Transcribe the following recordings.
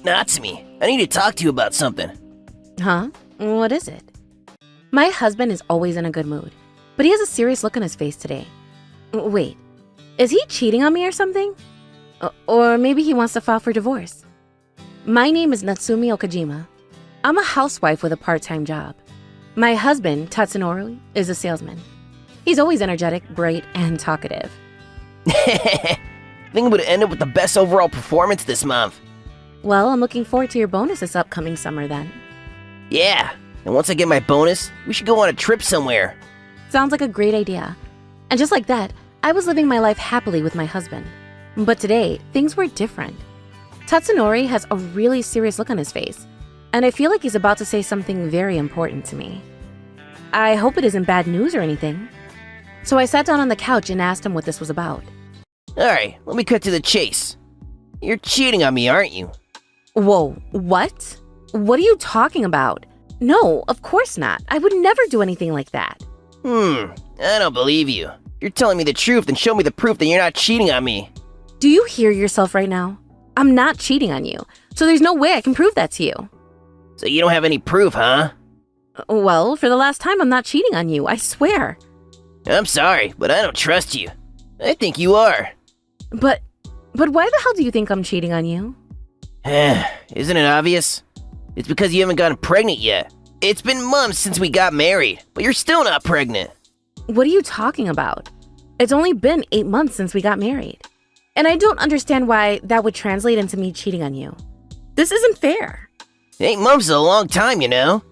Natsumi, I need to talk to you about something. Huh? What is it? My husband is always in a good mood, but he has a serious look on his face today. Wait, is he cheating on me or something? Or maybe he wants to file for divorce. My name is Natsumi Okajima. I'm a housewife with a part-time job. My husband, Tatsunori, is a salesman. He's always energetic, bright, and talkative. I think it would end up with the best overall performance this month. Well, I'm looking forward to your bonus this upcoming summer then. Yeah, and once I get my bonus, we should go on a trip somewhere. Sounds like a great idea. And just like that, I was living my life happily with my husband. But today, things were different. Tatsunori has a really serious look on his face, and I feel like he's about to say something very important to me. I hope it isn't bad news or anything. So I sat down on the couch and asked him what this was about. Alright, let me cut to the chase. You're cheating on me, aren't you? Whoa, what? What are you talking about? No, of course not. I would never do anything like that. I don't believe you. If you're telling me the truth, then show me the proof that you're not cheating on me. Do you hear yourself right now? I'm not cheating on you, so there's no way I can prove that to you. So you don't have any proof, huh? Well, for the last time, I'm not cheating on you, I swear. I'm sorry, but I don't trust you. I think you are. But why the hell do you think I'm cheating on you? Isn't it obvious? It's because you haven't gotten pregnant yet. It's been months since we got married, but you're still not pregnant. What are you talking about? It's only been 8 months since we got married. And I don't understand why that would translate into me cheating on you. This isn't fair. 8 months is a long time, you know?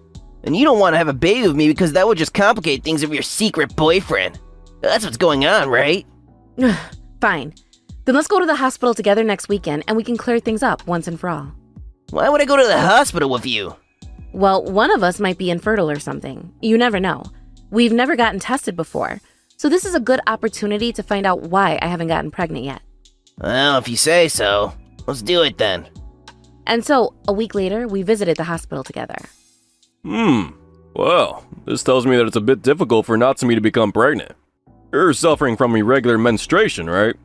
And you don't want to have a baby with me because that would just complicate things with your secret boyfriend. That's what's going on, right? Fine. Then let's go to the hospital together next weekend and we can clear things up once and for all. Why would I go to the hospital with you? Well, one of us might be infertile or something. You never know. We've never gotten tested before, so this is a good opportunity to find out why I haven't gotten pregnant yet. Well, if you say so. Let's do it then. And so, a week later, we visited the hospital together. Well, this tells me that it's a bit difficult for Natsumi to become pregnant. You're suffering from irregular menstruation, right?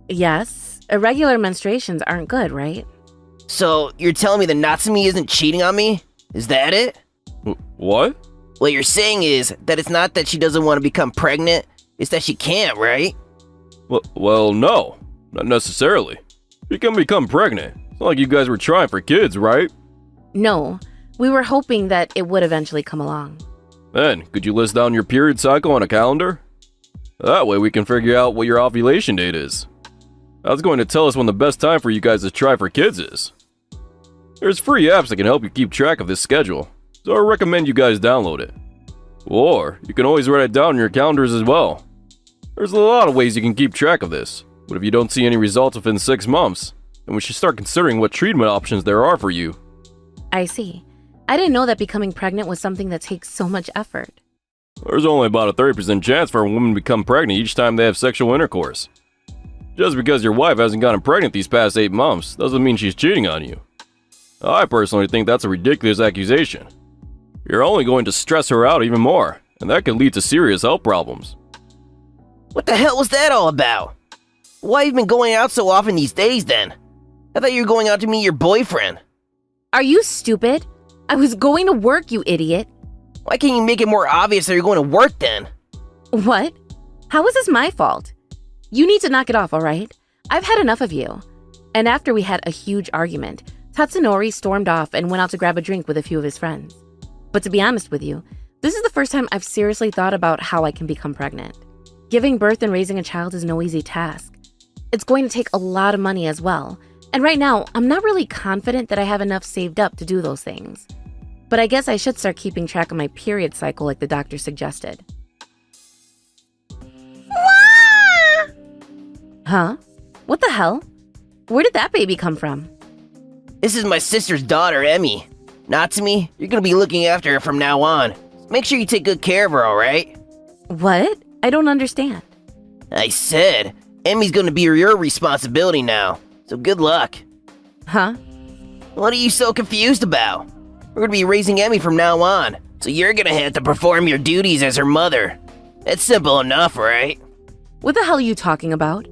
Yes, irregular menstruations aren't good, right? So, you're telling me that Natsumi isn't cheating on me? Is that it? What? What you're saying is that it's not that she doesn't want to become pregnant, it's that she can't, right? Well, no. Not necessarily. You can become pregnant. It's not like you guys were trying for kids, right? No, we were hoping that it would eventually come along. Then, could you list down your period cycle on a calendar? That way we can figure out what your ovulation date is. That's going to tell us when the best time for you guys to try for kids is. There's free apps that can help you keep track of this schedule, so I recommend you guys download it. Or, you can always write it down in your calendars as well. There's a lot of ways you can keep track of this, but if you don't see any results within 6 months, then we should start considering what treatment options there are for you. I see. I didn't know that becoming pregnant was something that takes so much effort. There's only about a 30% chance for a woman to become pregnant each time they have sexual intercourse. Just because your wife hasn't gotten pregnant these past 8 months doesn't mean she's cheating on you. I personally think that's a ridiculous accusation. You're only going to stress her out even more, and that could lead to serious health problems. What the hell was that all about? Why have you been going out so often these days then? I thought you were going out to meet your boyfriend. Are you stupid? I was going to work, you idiot. Why can't you make it more obvious that you're going to work then? What? How is this my fault? You need to knock it off, alright? I've had enough of you. And after we had a huge argument, Tatsunori stormed off and went out to grab a drink with a few of his friends. But to be honest with you, this is the first time I've seriously thought about how I can become pregnant. Giving birth and raising a child is no easy task. It's going to take a lot of money as well. And right now, I'm not really confident that I have enough saved up to do those things. But I guess I should start keeping track of my period cycle like the doctor suggested. Huh? What the hell? Where did that baby come from? This is my sister's daughter, Emmy. Natsumi, you're gonna be looking after her from now on. Make sure you take good care of her, alright? What? I don't understand. I said, Emmy's gonna be your responsibility now, so good luck. Huh? What are you so confused about? We're gonna be raising Emmy from now on, so you're gonna have to perform your duties as her mother. That's simple enough, right? What the hell are you talking about?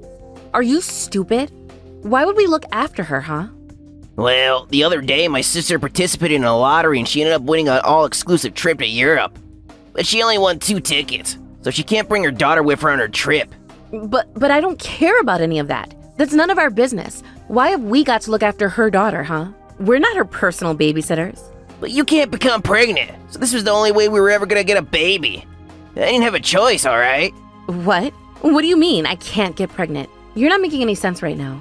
Are you stupid? Why would we look after her, huh? Well, the other day my sister participated in a lottery and she ended up winning an all-exclusive trip to Europe. But she only won 2 tickets, so she can't bring her daughter with her on her trip. But I don't care about any of that. That's none of our business. Why have we got to look after her daughter, huh? We're not her personal babysitters. But you can't become pregnant, so this was the only way we were ever gonna get a baby. I didn't have a choice, alright? What? What do you mean I can't get pregnant? You're not making any sense right now.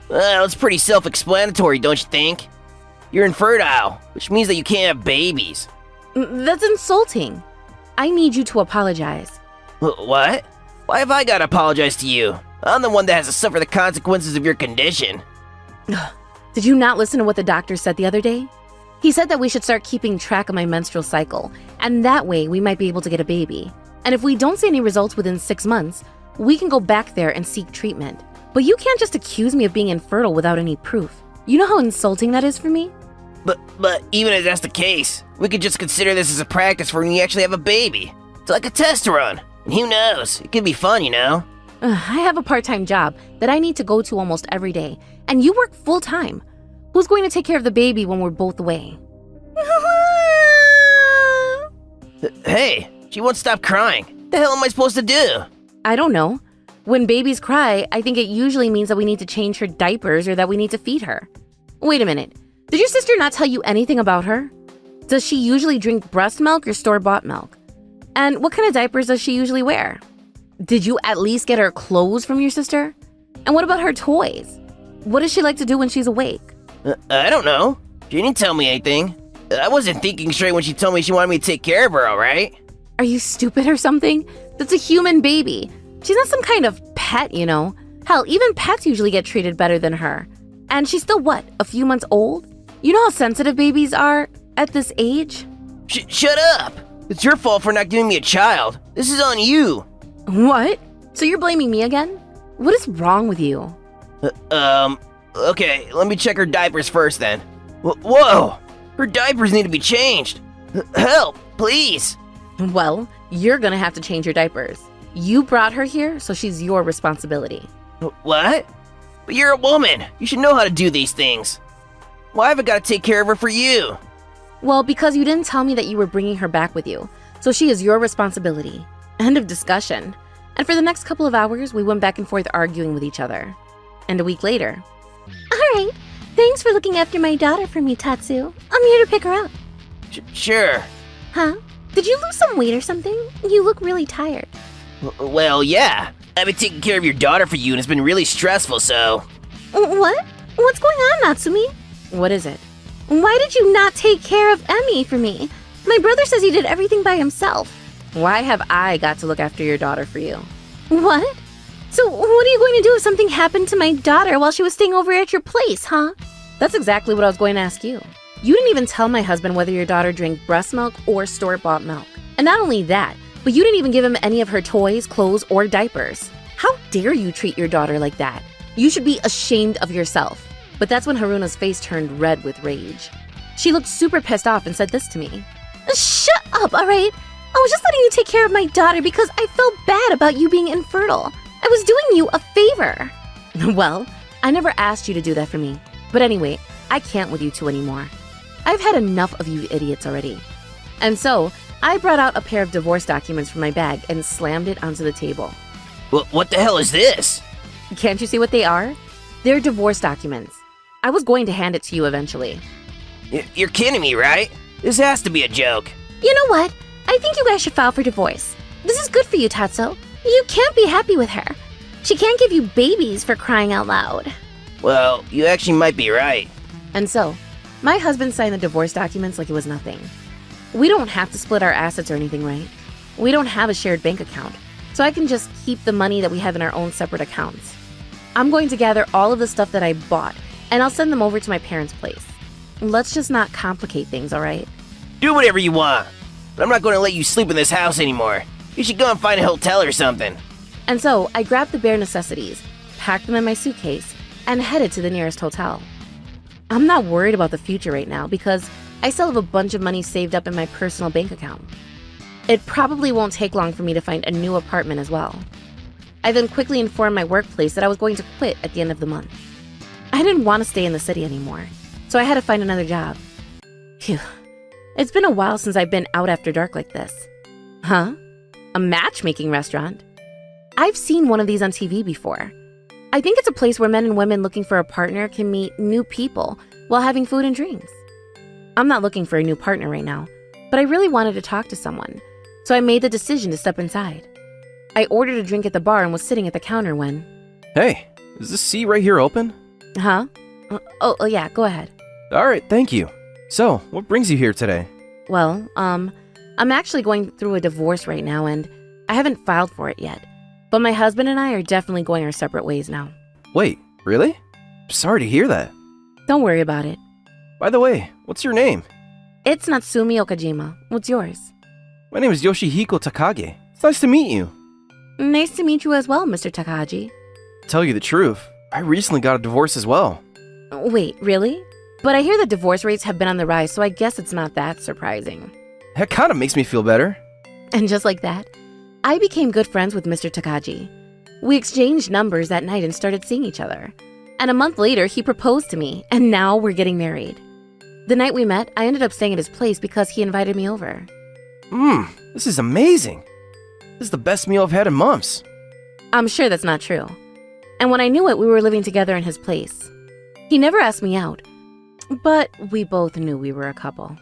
Well, it's pretty self-explanatory, don't you think? You're infertile, which means that you can't have babies. That's insulting. I need you to apologize. What? Why have I gotta apologize to you? I'm the one that has to suffer the consequences of your condition. Did you not listen to what the doctor said the other day? He said that we should start keeping track of my menstrual cycle, and that way we might be able to get a baby. And if we don't see any results within 6 months, we can go back there and seek treatment. But you can't just accuse me of being infertile without any proof. You know how insulting that is for me? But even if that's the case, we could just consider this as a practice for when you actually have a baby. It's like a test run. And who knows, it could be fun, you know? I have a part-time job that I need to go to almost every day, and you work full-time. Who's going to take care of the baby when we're both away? Hey, she won't stop crying. What the hell am I supposed to do? I don't know. When babies cry, I think it usually means that we need to change her diapers or that we need to feed her. Wait a minute. Did your sister not tell you anything about her? Does she usually drink breast milk or store-bought milk? And what kind of diapers does she usually wear? Did you at least get her clothes from your sister? And what about her toys? What does she like to do when she's awake? I don't know. She didn't tell me anything. I wasn't thinking straight when she told me she wanted me to take care of her, alright? Are you stupid or something? That's a human baby. She's not some kind of pet, you know. Hell, even pets usually get treated better than her. And she's still, what, a few months old? You know how sensitive babies are at this age? Shut up! It's your fault for not giving me a child. This is on you. What? So you're blaming me again? What is wrong with you? Okay, let me check her diapers first then. Whoa! Her diapers need to be changed. Help, please! Well, you're gonna have to change your diapers. You brought her here, so she's your responsibility. What? But you're a woman. You should know how to do these things. Why have I got to take care of her for you? Well, because you didn't tell me that you were bringing her back with you, so she is your responsibility. End of discussion. And for the next couple of hours, we went back and forth arguing with each other. And a week later... Alright, thanks for looking after my daughter for me, Tatsu. I'm here to pick her up. Sure. Huh? Did you lose some weight or something? You look really tired. Well, yeah. I've been taking care of your daughter for you and it's been really stressful, so... What? What's going on, Natsumi? What is it? Why did you not take care of Emmy for me? My brother says he did everything by himself. Why have I got to look after your daughter for you? What? So what are you going to do if something happened to my daughter while she was staying over at your place, huh? That's exactly what I was going to ask you. You didn't even tell my husband whether your daughter drank breast milk or store-bought milk. And not only that, but you didn't even give him any of her toys, clothes, or diapers. How dare you treat your daughter like that? You should be ashamed of yourself. But that's when Haruna's face turned red with rage. She looked super pissed off and said this to me. Shut up, alright? I was just letting you take care of my daughter because I felt bad about you being infertile. I was doing you a favor. Well, I never asked you to do that for me. But anyway, I can't with you two anymore. I've had enough of you idiots already. And so, I brought out a pair of divorce documents from my bag and slammed it onto the table. What the hell is this? Can't you see what they are? They're divorce documents. I was going to hand it to you eventually. You're kidding me, right? This has to be a joke. You know what? I think you guys should file for divorce. This is good for you, Tatsu. You can't be happy with her. She can't give you babies for crying out loud. Well, you actually might be right. And so, my husband signed the divorce documents like it was nothing. We don't have to split our assets or anything, right? We don't have a shared bank account, so I can just keep the money that we have in our own separate accounts. I'm going to gather all of the stuff that I bought, and I'll send them over to my parents' place. Let's just not complicate things, alright? Do whatever you want, but I'm not going to let you sleep in this house anymore. You should go and find a hotel or something. And so, I grabbed the bare necessities, packed them in my suitcase, and headed to the nearest hotel. I'm not worried about the future right now because I still have a bunch of money saved up in my personal bank account. It probably won't take long for me to find a new apartment as well. I then quickly informed my workplace that I was going to quit at the end of the month. I didn't want to stay in the city anymore. so I had to find another job. Phew. It's been a while since I've been out after dark like this. Huh? A matchmaking restaurant? I've seen one of these on TV before. I think it's a place where men and women looking for a partner can meet new people while having food and drinks. I'm not looking for a new partner right now, but I really wanted to talk to someone, so I made the decision to step inside. I ordered a drink at the bar and was sitting at the counter when... Hey, is this seat right here open? Huh? Oh yeah, go ahead. Alright, thank you. So, what brings you here today? Well, I'm actually going through a divorce right now and I haven't filed for it yet. But my husband and I are definitely going our separate ways now. Wait, really? Sorry to hear that. Don't worry about it. By the way, what's your name? It's Natsumi Okajima. What's yours? My name is Yoshihiko Takage. It's nice to meet you. Nice to meet you as well, Mr. Takahaji. To tell you the truth, I recently got a divorce as well. Wait, really? But I hear the divorce rates have been on the rise, so I guess it's not that surprising. That kind of makes me feel better. And just like that, I became good friends with Mr. Takagi. We exchanged numbers that night and started seeing each other. And a month later, he proposed to me, and now we're getting married. The night we met, I ended up staying at his place because he invited me over. This is amazing. This is the best meal I've had in months. I'm sure that's not true. And when I knew it, we were living together in his place. He never asked me out, but we both knew we were a couple.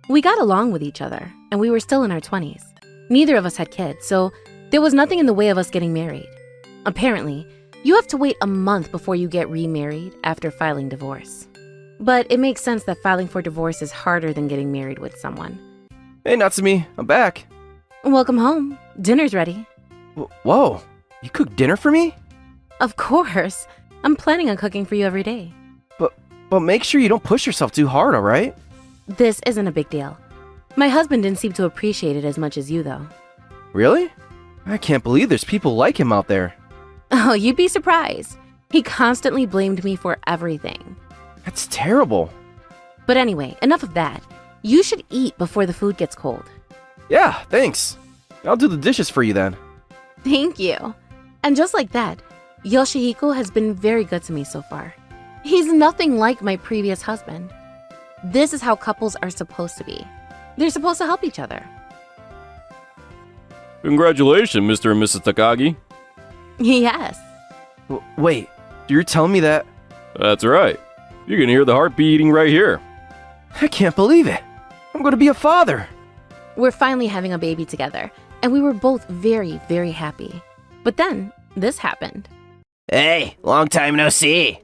We got along with each other, and we were still in our 20s. Neither of us had kids, so there was nothing in the way of us getting married. Apparently, you have to wait a month before you get remarried after filing divorce. But it makes sense that filing for divorce is harder than getting married with someone. Hey, Natsumi, I'm back. Welcome home. Dinner's ready. Whoa, you cooked dinner for me? Of course. I'm planning on cooking for you every day. But make sure you don't push yourself too hard, alright? This isn't a big deal. My husband didn't seem to appreciate it as much as you, though. Really? I can't believe there's people like him out there. Oh, you'd be surprised. He constantly blamed me for everything. That's terrible. But anyway, enough of that. You should eat before the food gets cold. Yeah, thanks. I'll do the dishes for you then. Thank you. And just like that, Yoshihiko has been very good to me so far. He's nothing like my previous husband. This is how couples are supposed to be. They're supposed to help each other. Congratulations, Mr. and Mrs. Takagi. Yes. Wait, you're telling me that? That's right. You can hear the heart beating right here. I can't believe it. I'm going to be a father. We're finally having a baby together, and we were both very, very happy. But then, this happened. Hey, long time no see.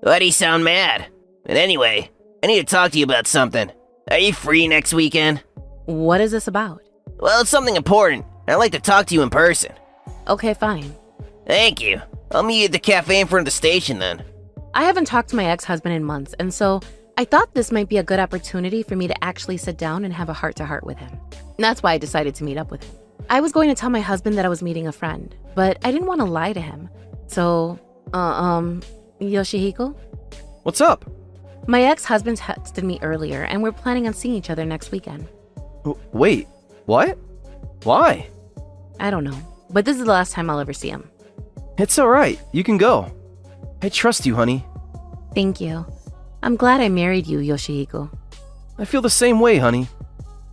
Why do you sound mad? And anyway, I need to talk to you about something. Are you free next weekend? What is this about? Well, it's something important. I'd like to talk to you in person. Okay, fine. Thank you. I'll meet you at the cafe in front of the station then. I haven't talked to my ex-husband in months, and so I thought this might be a good opportunity for me to actually sit down and have a heart-to-heart with him. That's why I decided to meet up with him. I was going to tell my husband that I was meeting a friend, but I didn't want to lie to him. So, Yoshihiko? What's up? My ex-husband texted me earlier, and we're planning on seeing each other next weekend. Wait, what? Why? I don't know, but this is the last time I'll ever see him. It's alright, you can go. I trust you, honey. Thank you. I'm glad I married you, Yoshihiko. I feel the same way, honey.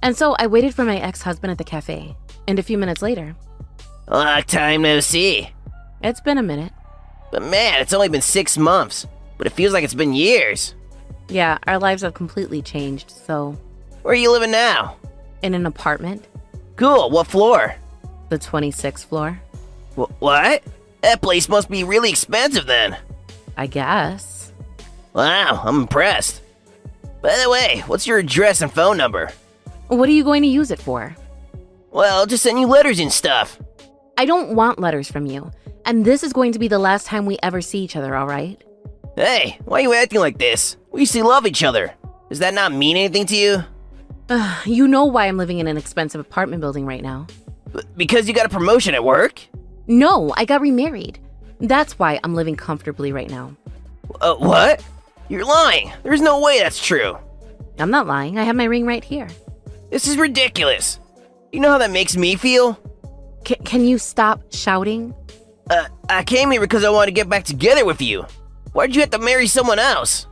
And so I waited for my ex-husband at the cafe, and a few minutes later... Long time no see. It's been a minute. But man, it's only been 6 months. But it feels like it's been years. Yeah, our lives have completely changed, so... Where are you living now? In an apartment, Cool, what floor? the 26th floor, What? That place must be really expensive then. I guess. Wow, I'm impressed. By the way, what's your address and phone number? What are you going to use it for? Well, I'll just send you letters and stuff. I don't want letters from you, and this is going to be the last time we ever see each other, alright? Hey, why are you acting like this? We used to love each other. Does that not mean anything to you? You know why I'm living in an expensive apartment building right now. Because you got a promotion at work? No, I got remarried. That's why I'm living comfortably right now. What? You're lying. There's no way that's true. I'm not lying, I have my ring right here. This is ridiculous. You know how that makes me feel? Can you stop shouting? I came here because I wanted to get back together with you. Why'd you have to marry someone else?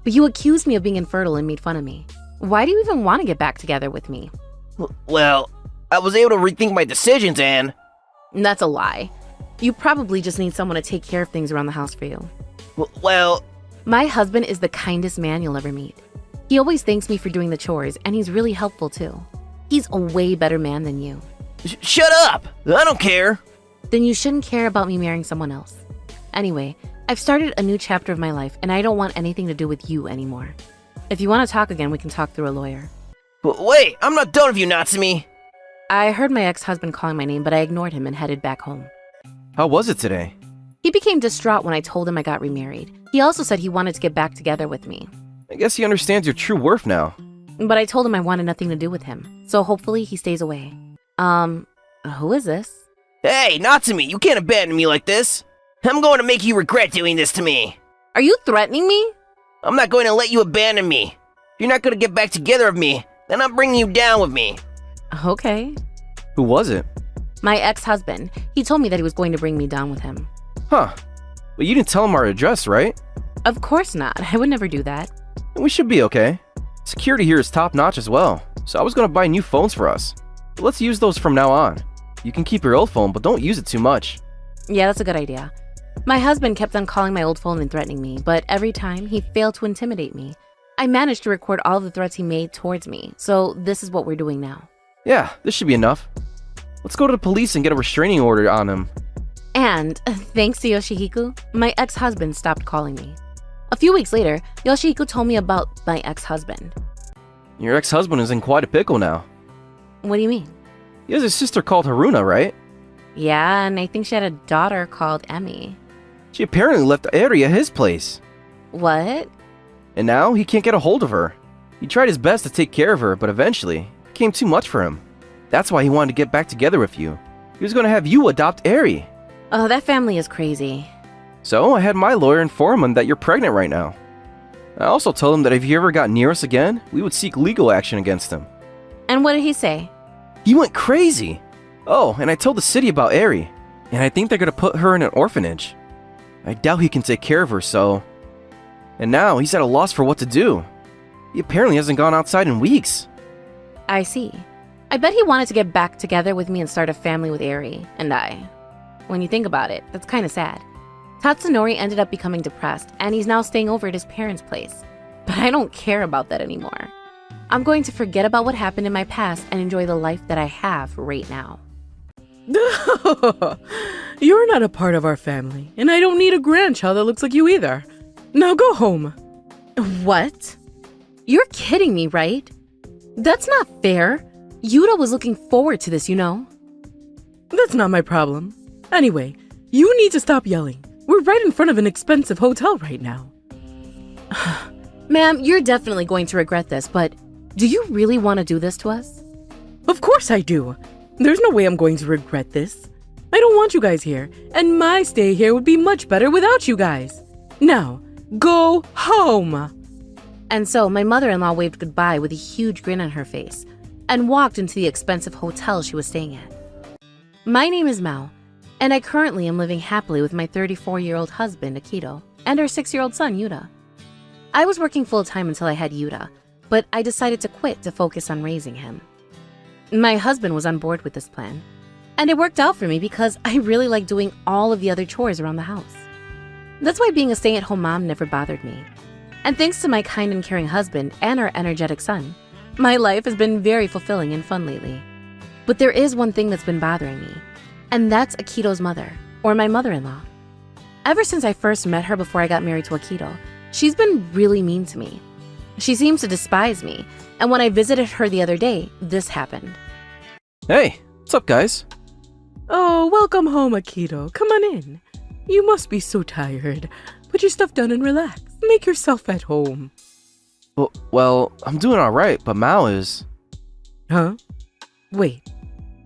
But you accused me of being infertile and made fun of me. Why do you even want to get back together with me? Well, I was able to rethink my decisions, Anne. That's a lie. You probably just need someone to take care of things around the house for you. Well, My husband is the kindest man you'll ever meet. He always thanks me for doing the chores, and he's really helpful too. He's a way better man than you. shut up! I don't care. Then you shouldn't care about me marrying someone else. Anyway, I've started a new chapter of my life, and I don't want anything to do with you anymore. If you want to talk again, we can talk through a lawyer. Wait, I'm not done with you, Natsumi. I heard my ex-husband calling my name, but I ignored him and headed back home. How was it today? He became distraught when I told him I got remarried. He also said he wanted to get back together with me. I guess he understands your true worth now. But I told him I wanted nothing to do with him, so hopefully he stays away. Who is this? Hey, Natsumi, you can't abandon me like this. I'm going to make you regret doing this to me. Are you threatening me? I'm not going to let you abandon me. If you're not going to get back together with me, then I'm bringing you down with me. Okay. Who was it? My ex-husband. He told me that he was going to bring me down with him. Huh. But you didn't tell him our address, right? Of course not. I would never do that. We should be okay. Security here is top-notch as well, so I was gonna buy new phones for us. But let's use those from now on. You can keep your old phone, but don't use it too much. Yeah, that's a good idea. My husband kept on calling my old phone and threatening me, but every time he failed to intimidate me. I managed to record all the threats he made towards me, so this is what we're doing now. Yeah, this should be enough. Let's go to the police and get a restraining order on him. And, thanks to Yoshihiko, my ex-husband stopped calling me. A few weeks later, Yoshihiko told me about my ex-husband. Your ex-husband is in quite a pickle now. What do you mean? He has a sister called Haruna, right? Yeah, and I think she had a daughter called Emmy. She apparently left the area at his place. What? And now he can't get a hold of her. He tried his best to take care of her, but eventually, it became too much for him. That's why he wanted to get back together with you. He was going to have you adopt Eri. Oh, that family is crazy. So I had my lawyer inform him that you're pregnant right now. I also told him that if he ever got near us again, we would seek legal action against him. And what did he say? He went crazy. Oh, and I told the city about Eri, and I think they're gonna put her in an orphanage. I doubt he can take care of her, so... And now he's at a loss for what to do. He apparently hasn't gone outside in weeks. I see. I bet he wanted to get back together with me and start a family with Eri and I. When you think about it, that's kind of sad. Tatsunori ended up becoming depressed, and he's now staying over at his parents' place. But I don't care about that anymore. I'm going to forget about what happened in my past and enjoy the life that I have right now. You're not a part of our family, and I don't need a grandchild that looks like you either. Now go home. What? You're kidding me, right? That's not fair. Yuta was looking forward to this, you know. That's not my problem. Anyway, you need to stop yelling. We're right in front of an expensive hotel right now. Ma'am, you're definitely going to regret this, but do you really want to do this to us? Of course I do. There's no way I'm going to regret this. I don't want you guys here, and my stay here would be much better without you guys. Now, go home. And so my mother-in-law waved goodbye with a huge grin on her face and walked into the expensive hotel she was staying at. My name is Mao, and I currently am living happily with my 34-year-old husband, Akito, and our 6-year-old son, Yuta. I was working full-time until I had Yuta, but I decided to quit to focus on raising him. My husband was on board with this plan, and it worked out for me because I really like doing all of the other chores around the house. That's why being a stay-at-home mom never bothered me. And thanks to my kind and caring husband and our energetic son, my life has been very fulfilling and fun lately. But there is one thing that's been bothering me, and that's Akito's mother, or my mother-in-law. Ever since I first met her before I got married to Akito, she's been really mean to me. She seems to despise me, and when I visited her the other day, this happened. Hey, what's up, guys? Oh, welcome home, Akito. Come on in. You must be so tired. Put your stuff down and relax. Make yourself at home. Well, I'm doing alright, but Mao is... Huh? Wait,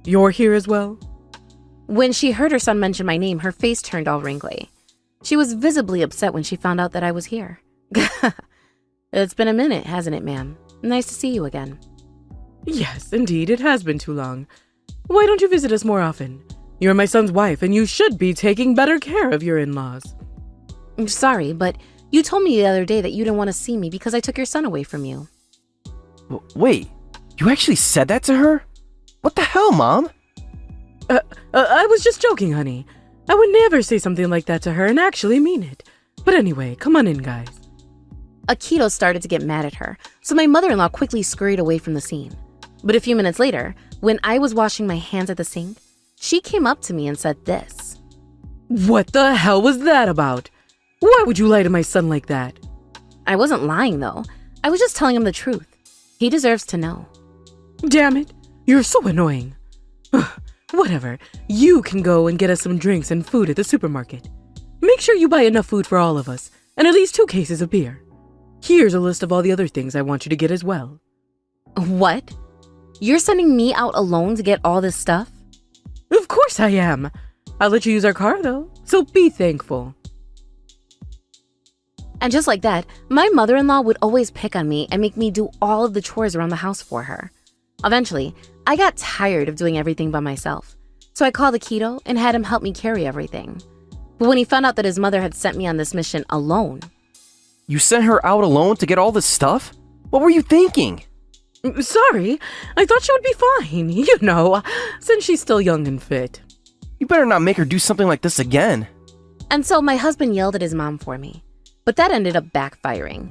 you're here as well? When she heard her son mention my name, her face turned all wrinkly. She was visibly upset when she found out that I was here. It's been a minute, hasn't it, ma'am? Nice to see you again. Yes, indeed, it has been too long. Why don't you visit us more often? You're my son's wife, and you should be taking better care of your in-laws. I'm sorry, but You told me the other day that you didn't want to see me because I took your son away from you. Wait, you actually said that to her? What the hell, Mom? I was just joking, honey. I would never say something like that to her and actually mean it. But anyway, come on in, guys. Akito started to get mad at her, so my mother-in-law quickly scurried away from the scene. But a few minutes later, when I was washing my hands at the sink, she came up to me and said this. What the hell was that about? Why would you lie to my son like that? I wasn't lying, though. I was just telling him the truth. He deserves to know. Damn it, you're so annoying. Whatever, you can go and get us some drinks and food at the supermarket. Make sure you buy enough food for all of us, and at least 2 cases of beer. Here's a list of all the other things I want you to get as well. What? You're sending me out alone to get all this stuff? Of course I am. I'll let you use our car, though, so be thankful. And just like that, my mother-in-law would always pick on me and make me do all of the chores around the house for her. Eventually, I got tired of doing everything by myself, so I called Akito and had him help me carry everything. But when he found out that his mother had sent me on this mission alone... You sent her out alone to get all this stuff? What were you thinking? Sorry, I thought she would be fine, you know, since she's still young and fit. You better not make her do something like this again. And so my husband yelled at his mom for me, but that ended up backfiring.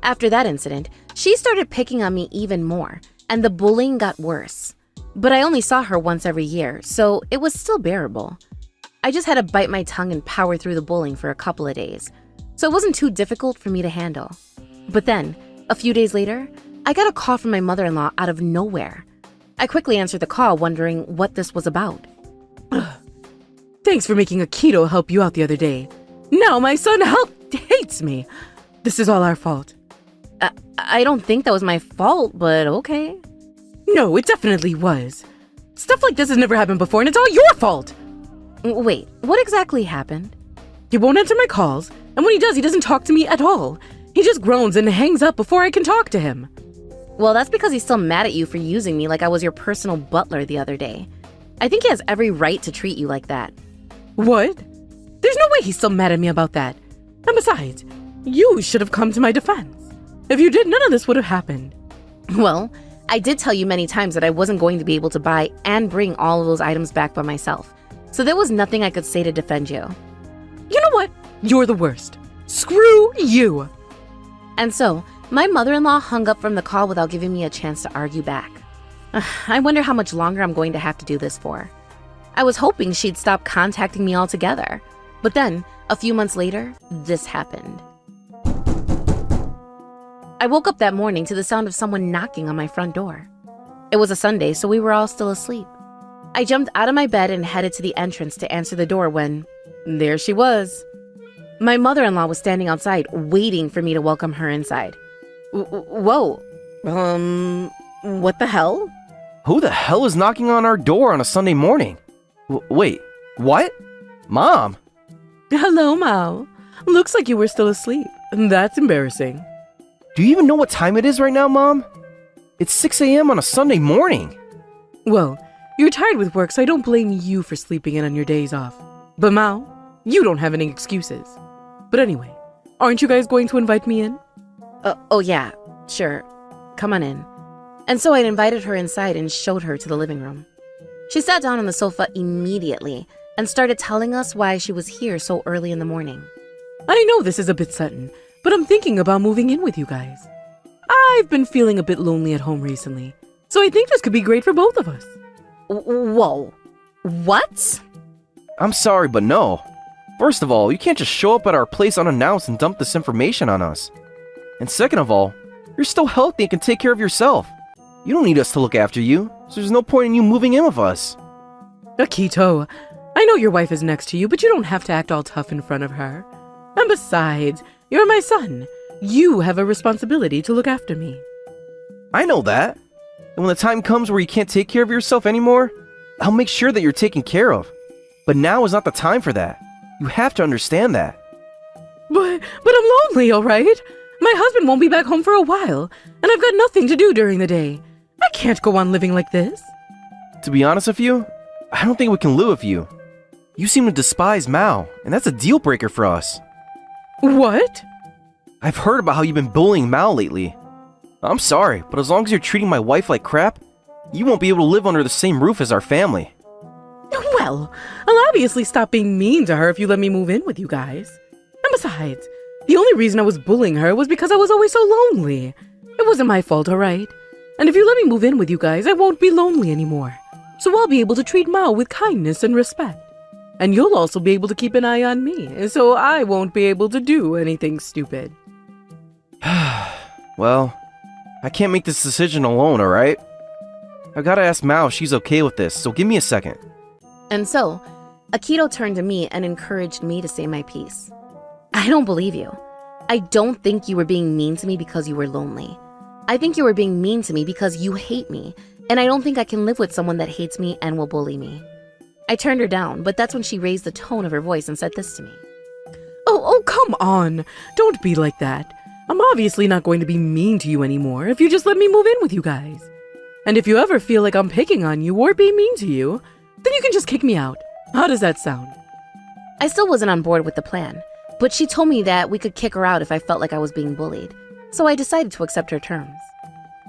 After that incident, she started picking on me even more, and the bullying got worse. But I only saw her once every year, so it was still bearable. I just had to bite my tongue and power through the bullying for a couple of days, so it wasn't too difficult for me to handle. But then, a few days later, I got a call from my mother-in-law out of nowhere. I quickly answered the call, wondering what this was about. Thanks for making Akito help you out the other day. Now my son hates me. This is all our fault. I don't think that was my fault, but okay. No, it definitely was. Stuff like this has never happened before, and it's all your fault. Wait, what exactly happened? He won't answer my calls, and when he does, he doesn't talk to me at all. He just groans and hangs up before I can talk to him. Well, that's because he's still mad at you for using me like I was your personal butler the other day. I think he has every right to treat you like that. What? There's no way he's still mad at me about that. And besides, you should have come to my defense. If you did, none of this would have happened. Well, I did tell you many times that I wasn't going to be able to buy and bring all of those items back by myself. So there was nothing I could say to defend you. You know what? You're the worst. Screw you. And so, my mother-in-law hung up from the call without giving me a chance to argue back. I wonder how much longer I'm going to have to do this for. I was hoping she'd stop contacting me altogether. But then, a few months later, this happened. I woke up that morning to the sound of someone knocking on my front door. It was a Sunday, so we were all still asleep. I jumped out of my bed and headed to the entrance to answer the door when, there she was. My mother-in-law was standing outside, waiting for me to welcome her inside. Whoa. What the hell? Who the hell is knocking on our door on a Sunday morning? Wait, what? Mom? Hello, Mao. Looks like you were still asleep. That's embarrassing. Do you even know what time it is right now, Mom? It's 6 a.m. on a Sunday morning. Well, you're tired with work, so I don't blame you for sleeping in on your days off. But Mao, you don't have any excuses. But anyway, aren't you guys going to invite me in? Oh yeah, sure. Come on in. And so I invited her inside and showed her to the living room. She sat down on the sofa immediately and started telling us why she was here so early in the morning. I know this is a bit sudden, but I'm thinking about moving in with you guys. I've been feeling a bit lonely at home recently, so I think this could be great for both of us. Whoa. What? I'm sorry, but no. First of all, you can't just show up at our place unannounced and dump this information on us. And second of all, you're still healthy and can take care of yourself. You don't need us to look after you, so there's no point in you moving in with us. Akito, I know your wife is next to you, but you don't have to act all tough in front of her. And besides, you're my son. You have a responsibility to look after me. I know that. And when the time comes where you can't take care of yourself anymore, I'll make sure that you're taken care of. But now is not the time for that. You have to understand that. But I'm lonely, all right? My husband won't be back home for a while, and I've got nothing to do during the day. I can't go on living like this. To be honest with you, I don't think we can live with you. You seem to despise Mao, and that's a deal breaker for us. What? I've heard about how you've been bullying Mal lately. I'm sorry, but as long as you're treating my wife like crap, you won't be able to live under the same roof as our family. Well, I'll obviously stop being mean to her if you let me move in with you guys. And besides, the only reason I was bullying her was because I was always so lonely. It wasn't my fault, alright? And if you let me move in with you guys, I won't be lonely anymore. So I'll be able to treat Mao with kindness and respect. And you'll also be able to keep an eye on me, so I won't be able to do anything stupid. Well, I can't make this decision alone, alright? I gotta ask Mao if she's okay with this, so give me a second. And so, Akito turned to me and encouraged me to say my piece. I don't believe you. I don't think you were being mean to me because you were lonely. I think you were being mean to me because you hate me, and I don't think I can live with someone that hates me and will bully me. I turned her down, but that's when she raised the tone of her voice and said this to me. Oh, come on. Don't be like that. I'm obviously not going to be mean to you anymore if you just let me move in with you guys. And if you ever feel like I'm picking on you or being mean to you, then you can just kick me out. How does that sound? I still wasn't on board with the plan, but she told me that we could kick her out if I felt like I was being bullied. So I decided to accept her terms.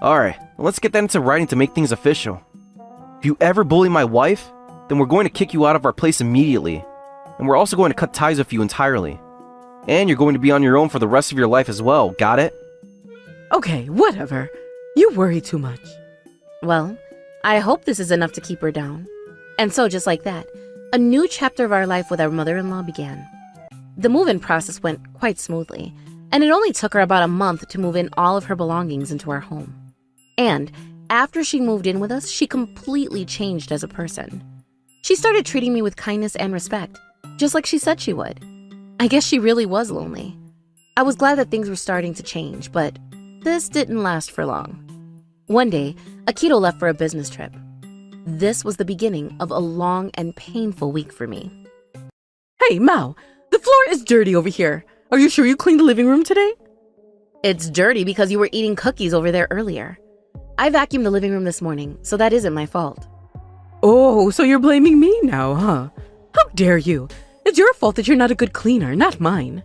Alright, let's get that into writing to make things official. If you ever bully my wife, then we're going to kick you out of our place immediately. And we're also going to cut ties with you entirely. And you're going to be on your own for the rest of your life as well, got it? Okay, whatever. You worry too much. Well, I hope this is enough to keep her down. And so, just like that, a new chapter of our life with our mother-in-law began. The move-in process went quite smoothly, and it only took her about a month to move in all of her belongings into our home. And after she moved in with us, she completely changed as a person. She started treating me with kindness and respect, just like she said she would. I guess she really was lonely. I was glad that things were starting to change, but this didn't last for long. One day, Akito left for a business trip. This was the beginning of a long and painful week for me. Hey, Mao, the floor is dirty over here. Are you sure you cleaned the living room today? It's dirty because you were eating cookies over there earlier. I vacuumed the living room this morning, so that isn't my fault. Oh, so you're blaming me now, huh? How dare you? It's your fault that you're not a good cleaner, not mine.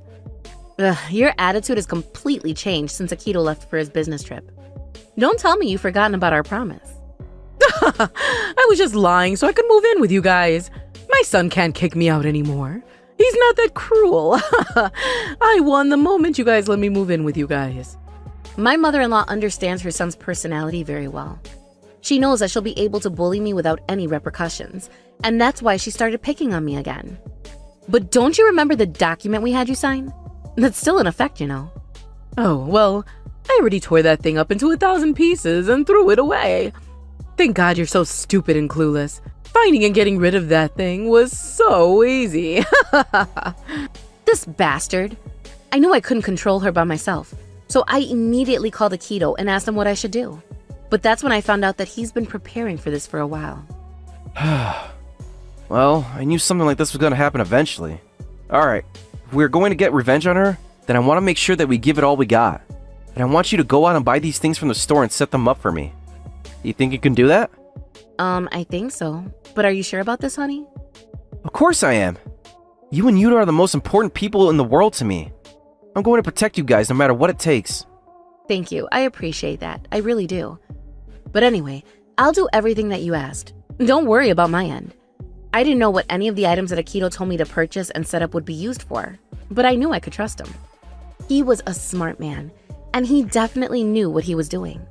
Your attitude has completely changed since Akito left for his business trip. Don't tell me you've forgotten about our promise. I was just lying so I could move in with you guys. My son can't kick me out anymore. He's not that cruel. I won the moment you guys let me move in with you guys. My mother-in-law understands her son's personality very well. She knows that she'll be able to bully me without any repercussions, and that's why she started picking on me again. But don't you remember the document we had you sign? That's still in effect, you know. Oh, well, I already tore that thing up into 1,000 pieces and threw it away. Thank God you're so stupid and clueless. Finding and getting rid of that thing was so easy. This bastard. I knew I couldn't control her by myself, so I immediately called Akito and asked him what I should do. But that's when I found out that he's been preparing for this for a while. Well, I knew something like this was going to happen eventually. Alright, if we're going to get revenge on her, then I want to make sure that we give it all we got. And I want you to go out and buy these things from the store and set them up for me. You think you can do that? I think so. But are you sure about this, honey? Of course I am. You and Yuta are the most important people in the world to me. I'm going to protect you guys no matter what it takes. Thank you. I appreciate that. I really do. But anyway, I'll do everything that you asked. Don't worry about my end. I didn't know what any of the items that Akito told me to purchase and set up would be used for, but I knew I could trust him. He was a smart man, and he definitely knew what he was doing.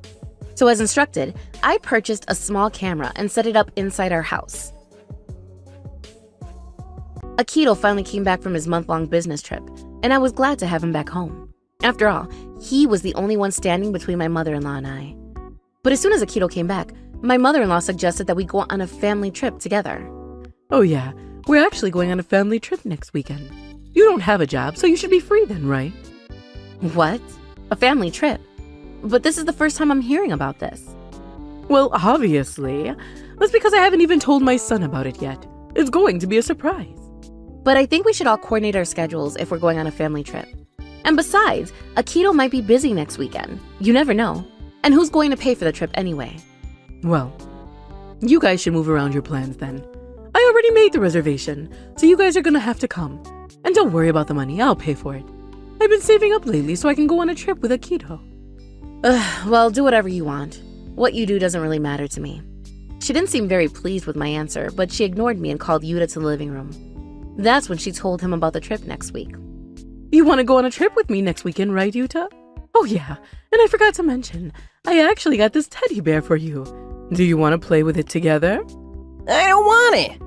So as instructed, I purchased a small camera and set it up inside our house. Akito finally came back from his month-long business trip, and I was glad to have him back home. After all, he was the only one standing between my mother-in-law and I. But as soon as Akito came back, my mother-in-law suggested that we go on a family trip together. Oh yeah, we're actually going on a family trip next weekend. You don't have a job, so you should be free then, right? What? A family trip? But this is the first time I'm hearing about this. Well, obviously. That's because I haven't even told my son about it yet. It's going to be a surprise. But I think we should all coordinate our schedules if we're going on a family trip. And besides, Akito might be busy next weekend. You never know. And who's going to pay for the trip anyway? Well, you guys should move around your plans then. I already made the reservation, so you guys are gonna have to come. And don't worry about the money, I'll pay for it. I've been saving up lately so I can go on a trip with Akito. Well, do whatever you want. What you do doesn't really matter to me. She didn't seem very pleased with my answer, but she ignored me and called Yuta to the living room. That's when she told him about the trip next week. You want to go on a trip with me next weekend, right, Yuta? Oh yeah, and I forgot to mention, I actually got this teddy bear for you. Do you want to play with it together? I don't want it.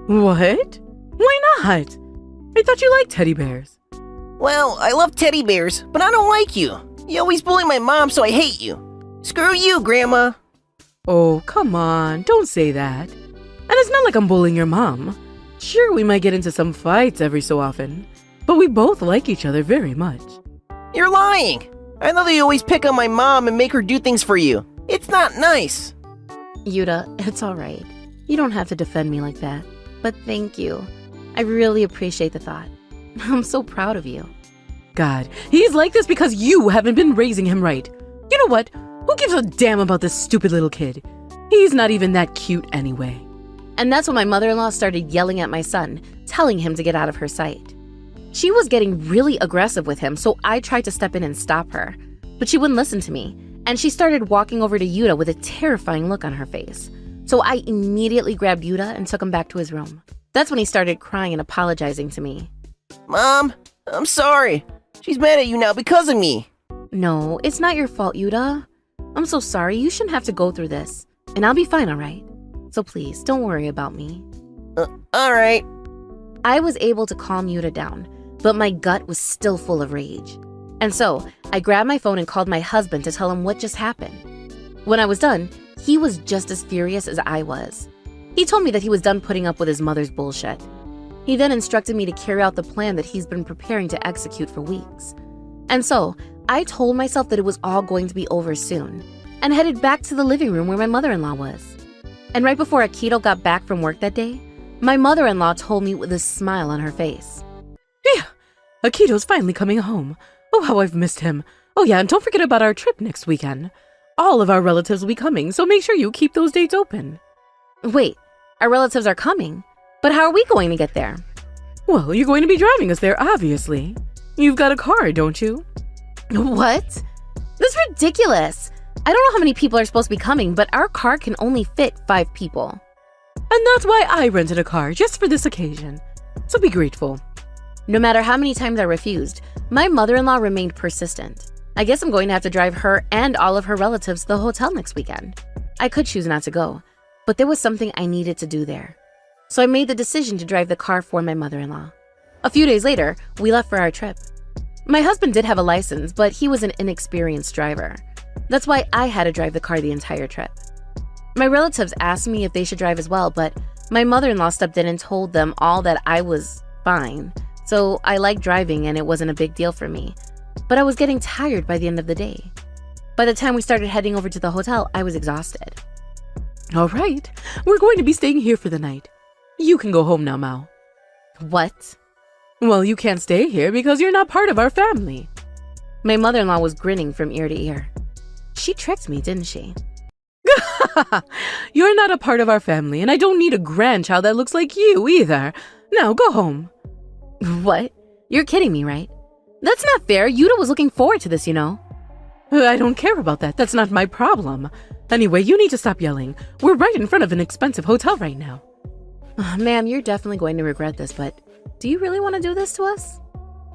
What? Why not? I thought you liked teddy bears. Well, I love teddy bears, but I don't like you. You always bully my mom, so I hate you. Screw you, Grandma. Oh, come on, don't say that. And it's not like I'm bullying your mom. Sure, we might get into some fights every so often, but we both like each other very much. You're lying. I know that you always pick on my mom and make her do things for you. It's not nice. Yuta, it's alright. You don't have to defend me like that. But thank you. I really appreciate the thought. I'm so proud of you. God, he's like this because you haven't been raising him right. You know what? Who gives a damn about this stupid little kid? He's not even that cute anyway. And that's when my mother-in-law started yelling at my son, telling him to get out of her sight. She was getting really aggressive with him, so I tried to step in and stop her. But she wouldn't listen to me, and she started walking over to Yuta with a terrifying look on her face. So I immediately grabbed Yuta and took him back to his room. That's when he started crying and apologizing to me. Mom, I'm sorry. She's mad at you now because of me. No, it's not your fault, Yuta. I'm so sorry. You shouldn't have to go through this. And I'll be fine, alright? So please, don't worry about me. Alright. I was able to calm Yuta down, but my gut was still full of rage. And so, I grabbed my phone and called my husband to tell him what just happened. When I was done, he was just as furious as I was. He told me that he was done putting up with his mother's bullshit. He then instructed me to carry out the plan that he's been preparing to execute for weeks. And so, I told myself that it was all going to be over soon, and headed back to the living room where my mother-in-law was. And right before Akito got back from work that day, my mother-in-law told me with a smile on her face. Yeah, Akito's finally coming home. Oh, how I've missed him. Oh yeah, and don't forget about our trip next weekend. All of our relatives will be coming, so make sure you keep those dates open. Wait, our relatives are coming? But how are we going to get there? Well, you're going to be driving us there, obviously. You've got a car, don't you? What? That's ridiculous. I don't know how many people are supposed to be coming, but our car can only fit 5 people. And that's why I rented a car, just for this occasion. So be grateful. No matter how many times I refused, my mother-in-law remained persistent. I guess I'm going to have to drive her and all of her relatives to the hotel next weekend. I could choose not to go, but there was something I needed to do there. So I made the decision to drive the car for my mother-in-law. A few days later, we left for our trip. My husband did have a license, but he was an inexperienced driver. That's why I had to drive the car the entire trip. My relatives asked me if they should drive as well, but my mother-in-law stepped in and told them all that I was fine. So I liked driving and it wasn't a big deal for me. But I was getting tired by the end of the day. By the time we started heading over to the hotel, I was exhausted. All right, we're going to be staying here for the night. You can go home now, Mao. What? Well, you can't stay here because you're not part of our family. My mother-in-law was grinning from ear to ear. She tricked me, didn't she? You're not a part of our family, and I don't need a grandchild that looks like you either. Now, go home. What? You're kidding me, right? That's not fair. Yuta was looking forward to this, you know. I don't care about that. That's not my problem. Anyway, you need to stop yelling. We're right in front of an expensive hotel right now. Ma'am, you're definitely going to regret this, but do you really want to do this to us?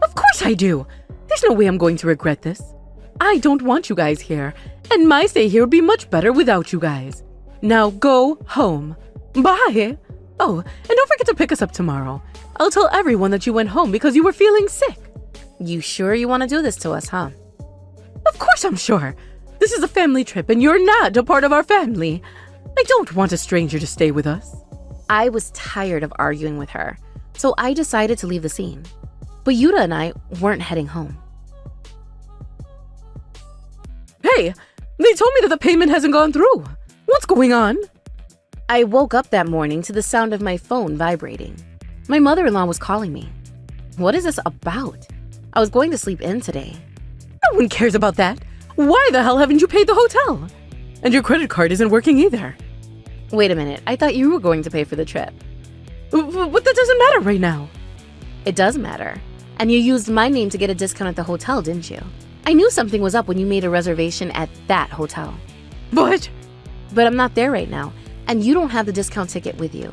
Of course I do. There's no way I'm going to regret this. I don't want you guys here, and my stay here would be much better without you guys. Now go home. Bye. Oh, and don't forget to pick us up tomorrow. I'll tell everyone that you went home because you were feeling sick. You sure you want to do this to us, huh? Of course I'm sure. This is a family trip and you're not a part of our family. I don't want a stranger to stay with us. I was tired of arguing with her, so I decided to leave the scene. But Yuta and I weren't heading home. Hey, they told me that the payment hasn't gone through. What's going on? I woke up that morning to the sound of my phone vibrating. My mother-in-law was calling me. What is this about? I was going to sleep in today. No one cares about that. Why the hell haven't you paid the hotel? And your credit card isn't working either. Wait a minute, I thought you were going to pay for the trip. But that doesn't matter right now. It does matter. And you used my name to get a discount at the hotel, didn't you? I knew something was up when you made a reservation at that hotel. But But I'm not there right now, and you don't have the discount ticket with you.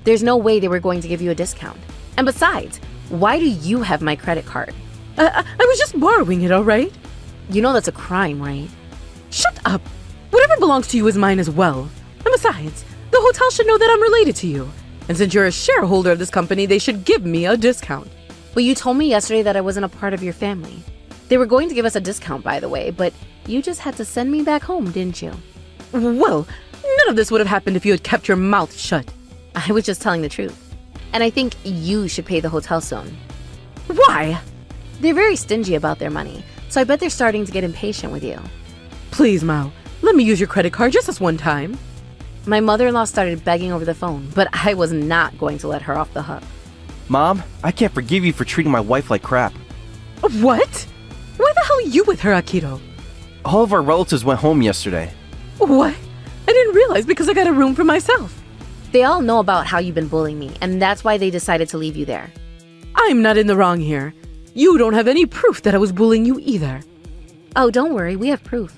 There's no way they were going to give you a discount. And besides, why do you have my credit card? I was just borrowing it, all right? You know that's a crime, right? Shut up. Whatever belongs to you is mine as well. And besides, the hotel should know that I'm related to you. And since you're a shareholder of this company, they should give me a discount. Well, you told me yesterday that I wasn't a part of your family. They were going to give us a discount, by the way, but you just had to send me back home, didn't you? Well, none of this would have happened if you had kept your mouth shut. I was just telling the truth. And I think you should pay the hotel soon. Why? They're very stingy about their money, so I bet they're starting to get impatient with you. Please, Mao, let me use your credit card just this one time. My mother-in-law started begging over the phone, but I was not going to let her off the hook. Mom, I can't forgive you for treating my wife like crap. What? Why the hell are you with her, Akito? All of our relatives went home yesterday. What? I didn't realize because I got a room for myself. They all know about how you've been bullying me, and that's why they decided to leave you there. I'm not in the wrong here. You don't have any proof that I was bullying you either. Oh, don't worry, we have proof.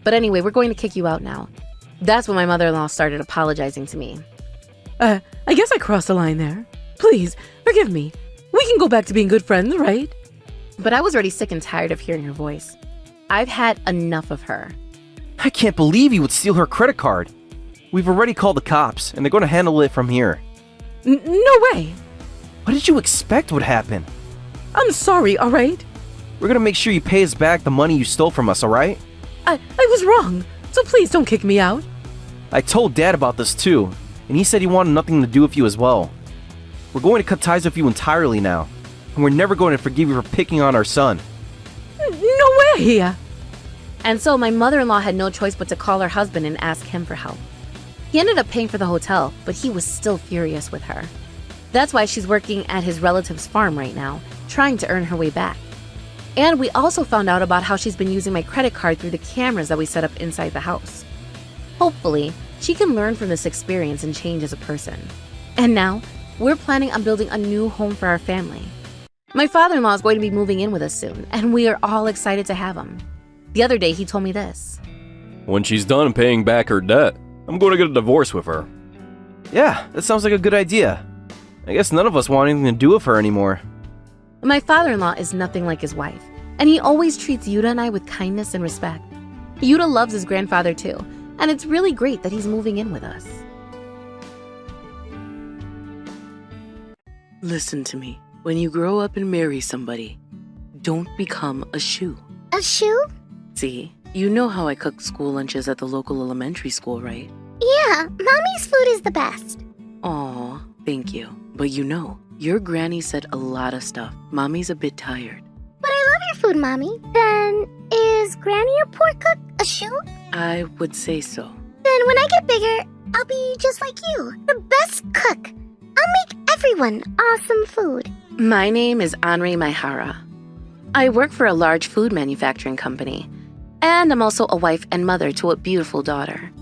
But anyway, we're going to kick you out now. That's when my mother-in-law started apologizing to me. I guess I crossed the line there. Please, forgive me. We can go back to being good friends, right? But I was already sick and tired of hearing her voice. I've had enough of her. I can't believe you would steal her credit card. We've already called the cops, and they're going to handle it from here. No way. What did you expect would happen? I'm sorry, all right? We're going to make sure you pay us back the money you stole from us, all right? I was wrong, so please don't kick me out. I told Dad about this too, and he said he wanted nothing to do with you as well. We're going to cut ties with you entirely now, and we're never going to forgive you for picking on our son. No way. And so my mother-in-law had no choice but to call her husband and ask him for help. He ended up paying for the hotel, but he was still furious with her. That's why she's working at his relative's farm right now, trying to earn her way back. And we also found out about how she's been using my credit card through the cameras that we set up inside the house. Hopefully, she can learn from this experience and change as a person. And now, we're planning on building a new home for our family. My father-in-law is going to be moving in with us soon, and we are all excited to have him. The other day, he told me this. When she's done paying back her debt, I'm going to get a divorce with her. Yeah, that sounds like a good idea. I guess none of us want anything to do with her anymore. My father-in-law is nothing like his wife, and he always treats Yuta and I with kindness and respect. Yuta loves his grandfather too, and it's really great that he's moving in with us. Listen to me. When you grow up and marry somebody, don't become a shoe. A shoe? See, you know how I cook school lunches at the local elementary school, right? Yeah, Mommy's food is the best. Aw, thank you. But you know, your granny said a lot of stuff. Mommy's a bit tired. But I love your food, Mommy. Then, is Granny your poor cook a shoe? I would say so. Then when I get bigger, I'll be just like you, the best cook. I'll make everyone awesome food. My name is Anri Maihara. I work for a large food manufacturing company, and I'm also a wife and mother to a beautiful daughter.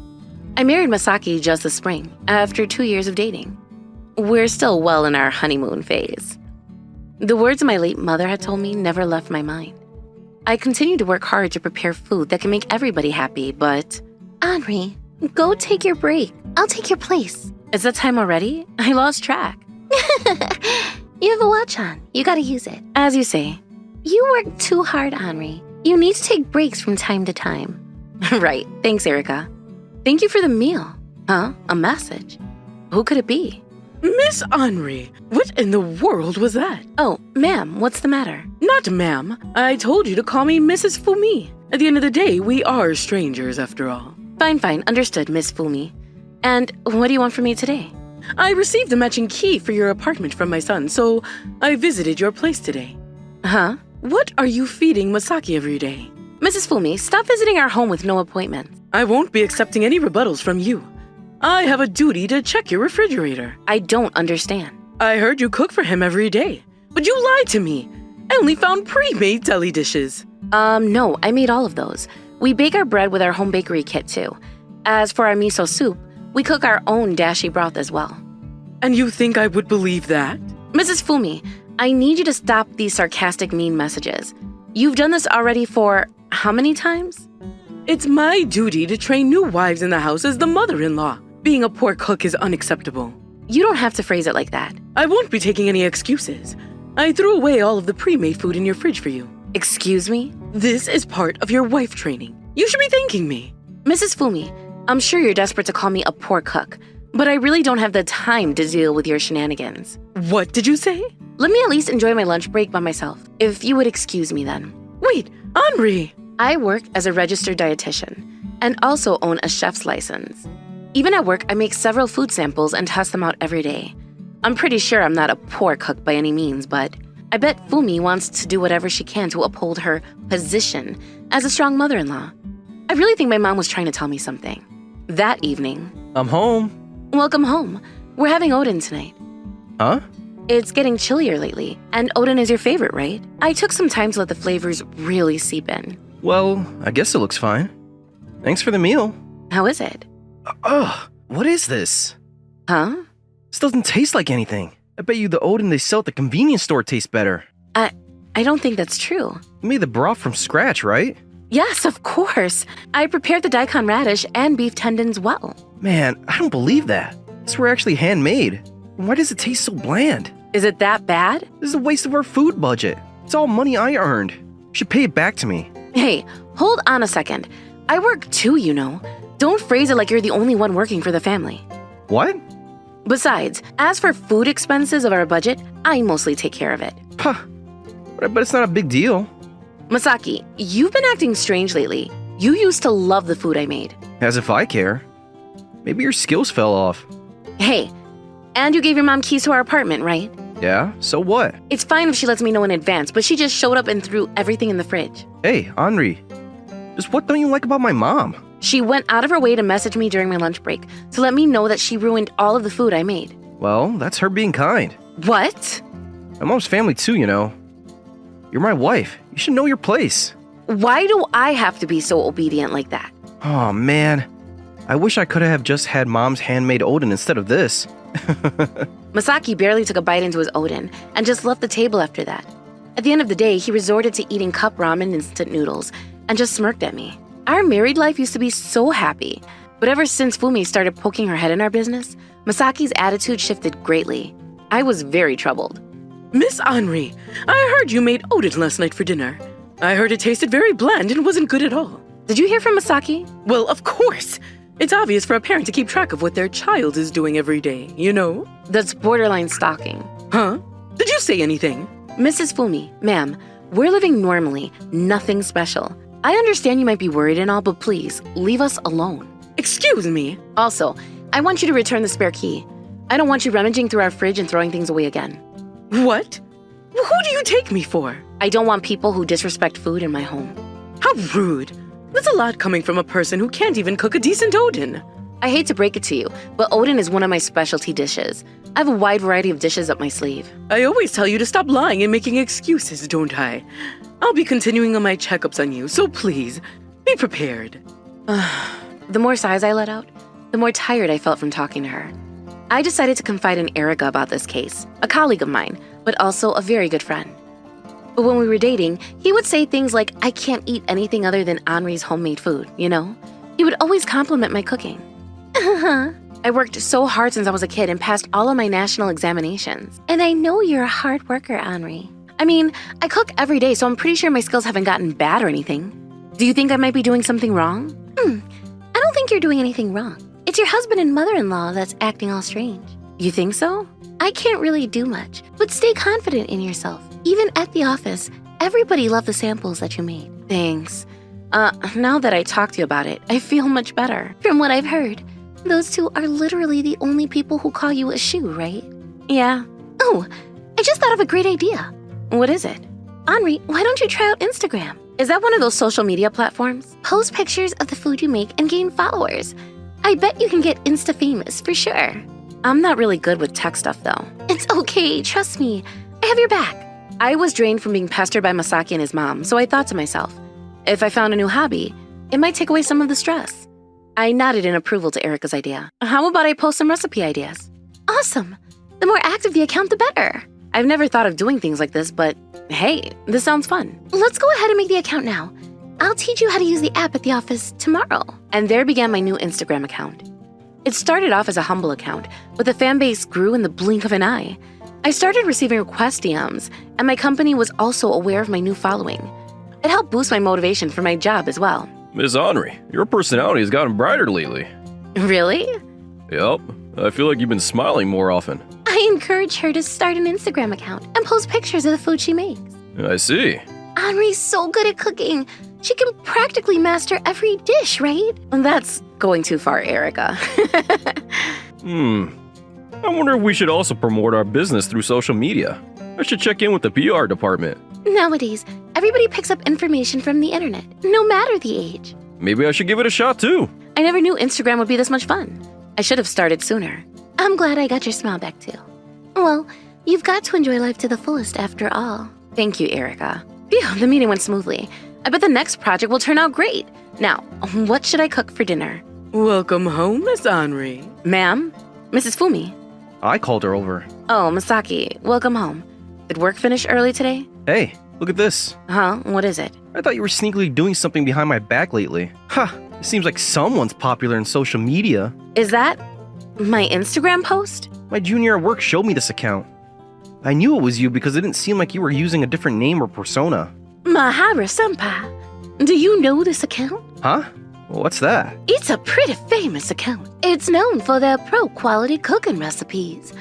I married Masaki just this spring, after 2 years of dating. We're still well in our honeymoon phase. The words my late mother had told me never left my mind. I continue to work hard to prepare food that can make everybody happy, but... Henri, go take your break. I'll take your place. Is that time already? I lost track. You have a watch on. You gotta use it. As you say. You work too hard, Henri. You need to take breaks from time to time. Right. Thanks, Erica. Thank you for the meal. Huh? A message? Who could it be? Miss Henri, what in the world was that? Oh, ma'am, what's the matter? Not ma'am. I told you to call me Mrs. Fumi. At the end of the day, we are strangers after all. Fine. Understood, Miss Fumi. And what do you want from me today? I received a matching key for your apartment from my son, so I visited your place today. Huh? What are you feeding Masaki every day? Mrs. Fumi, stop visiting our home with no appointments. I won't be accepting any rebuttals from you. I have a duty to check your refrigerator. I don't understand. I heard you cook for him every day, but you lied to me. I only found pre-made deli dishes. No, I made all of those. We bake our bread with our home bakery kit too. As for our miso soup, we cook our own dashi broth as well. And you think I would believe that? Mrs. Fumi, I need you to stop these sarcastic, mean messages. You've done this already for how many times? It's my duty to train new wives in the house as the mother-in-law. Being a poor cook is unacceptable. You don't have to phrase it like that. I won't be taking any excuses. I threw away all of the pre-made food in your fridge for you. Excuse me? This is part of your wife training. You should be thanking me. Mrs. Fumi, I'm sure you're desperate to call me a poor cook, but I really don't have the time to deal with your shenanigans. What did you say? Let me at least enjoy my lunch break by myself, if you would excuse me then. Wait, Henri! I work as a registered dietitian and also own a chef's license. Even at work, I make several food samples and test them out every day. I'm pretty sure I'm not a poor cook by any means, but I bet Fumi wants to do whatever she can to uphold her position as a strong mother-in-law. I really think my mom was trying to tell me something. That evening, I'm home. welcome home. We're having Odin tonight. Huh? It's getting chillier lately, and Odin is your favorite, right? I took some time to let the flavors really seep in. Well, I guess it looks fine. Thanks for the meal. How is it? Ugh, what is this? Huh? This doesn't taste like anything. I bet you the Odin they sell at the convenience store tastes better. I don't think that's true. You made the broth from scratch, right? Yes, of course. I prepared the daikon radish and beef tendons well. Man, I don't believe that. These were actually handmade. Why does it taste so bland? Is it that bad? This is a waste of our food budget. It's all money I earned. You should pay it back to me. Hey, hold on a second. I work too, you know. Don't phrase it like you're the only one working for the family. What? Besides, as for food expenses of our budget, I mostly take care of it. Huh. But it's not a big deal. Masaki, you've been acting strange lately. You used to love the food I made. As if I care. Maybe your skills fell off. Hey, and you gave your mom keys to our apartment, right? Yeah, so what? It's fine if she lets me know in advance, but she just showed up and threw everything in the fridge. Hey, Henri. Just what don't you like about my mom? She went out of her way to message me during my lunch break to let me know that she ruined all of the food I made. Well, that's her being kind. What? My mom's family too, you know. You're my wife. You should know your place. Why do I have to be so obedient like that? Oh, man. I wish I could have just had mom's handmade Odin instead of this. Masaki barely took a bite into his Odin and just left the table after that. At the end of the day, he resorted to eating cup ramen and instant noodles and just smirked at me. Our married life used to be so happy, but ever since Fumi started poking her head in our business, Masaki's attitude shifted greatly. I was very troubled. Miss Henri, I heard you made Odin last night for dinner. I heard it tasted very bland and wasn't good at all. Did you hear from Masaki? Well, of course. It's obvious for a parent to keep track of what their child is doing every day, you know? That's borderline stalking. Huh? Did you say anything? Mrs. Fumi, ma'am, we're living normally, nothing special. I understand you might be worried and all, but please, leave us alone. Excuse me. Also, I want you to return the spare key. I don't want you rummaging through our fridge and throwing things away again. What? Who do you take me for? I don't want people who disrespect food in my home. How rude. That's a lot coming from a person who can't even cook a decent Odin. I hate to break it to you, but Odin is one of my specialty dishes. I have a wide variety of dishes up my sleeve. I always tell you to stop lying and making excuses, don't I? I'll be continuing on my checkups on you, so please, be prepared. The more sighs I let out, the more tired I felt from talking to her. I decided to confide in Erica about this case, a colleague of mine, but also a very good friend. But when we were dating, he would say things like, I can't eat anything other than Henri's homemade food, you know? He would always compliment my cooking. I worked so hard since I was a kid and passed all of my national examinations. And I know you're a hard worker, Henri. I mean, I cook every day, so I'm pretty sure my skills haven't gotten bad or anything. Do you think I might be doing something wrong? I don't think you're doing anything wrong. It's your husband and mother-in-law that's acting all strange. You think so? I can't really do much, but stay confident in yourself. Even at the office, everybody loved the samples that you made. Thanks. Now that I talked to you about it, I feel much better. From what I've heard, those two are literally the only people who call you a shoe, right? Yeah. Oh, I just thought of a great idea. What is it? Henri, why don't you try out Instagram? Is that one of those social media platforms? Post pictures of the food you make and gain followers. I bet you can get Insta famous for sure. I'm not really good with tech stuff, though. It's okay, trust me. I have your back. I was drained from being pestered by Masaki and his mom, so I thought to myself, if I found a new hobby, it might take away some of the stress. I nodded in approval to Erica's idea. How about I post some recipe ideas? Awesome. The more active the account, the better. I've never thought of doing things like this, but hey, this sounds fun. Let's go ahead and make the account now. I'll teach you how to use the app at the office tomorrow. And there began my new Instagram account. It started off as a humble account, but the fan base grew in the blink of an eye. I started receiving request DMs, and my company was also aware of my new following. It helped boost my motivation for my job as well. Miss Henri, your personality has gotten brighter lately. Really? Yep, I feel like you've been smiling more often. I encourage her to start an Instagram account and post pictures of the food she makes. I see. Henri's so good at cooking. She can practically master every dish, right? That's going too far, Erica. I wonder if we should also promote our business through social media. I should check in with the PR department. Nowadays, everybody picks up information from the internet, no matter the age. Maybe I should give it a shot too. I never knew Instagram would be this much fun. I should have started sooner. I'm glad I got your smile back too. Well, you've got to enjoy life to the fullest after all. Thank you, Erica. Phew, the meeting went smoothly. I bet the next project will turn out great. Now, what should I cook for dinner? Welcome home, Miss Henri. Ma'am? Mrs. Fumi? I called her over. Oh, Misaki, welcome home. Did work finish early today? Hey, look at this. Huh? What is it? I thought you were sneakily doing something behind my back lately. Ha! It seems like someone's popular in social media. Is that my Instagram post? My junior at work showed me this account. I knew it was you because it didn't seem like you were using a different name or persona. Mahara-senpai, do you know this account? Huh? What's that? It's a pretty famous account. It's known for their pro-quality cooking recipes.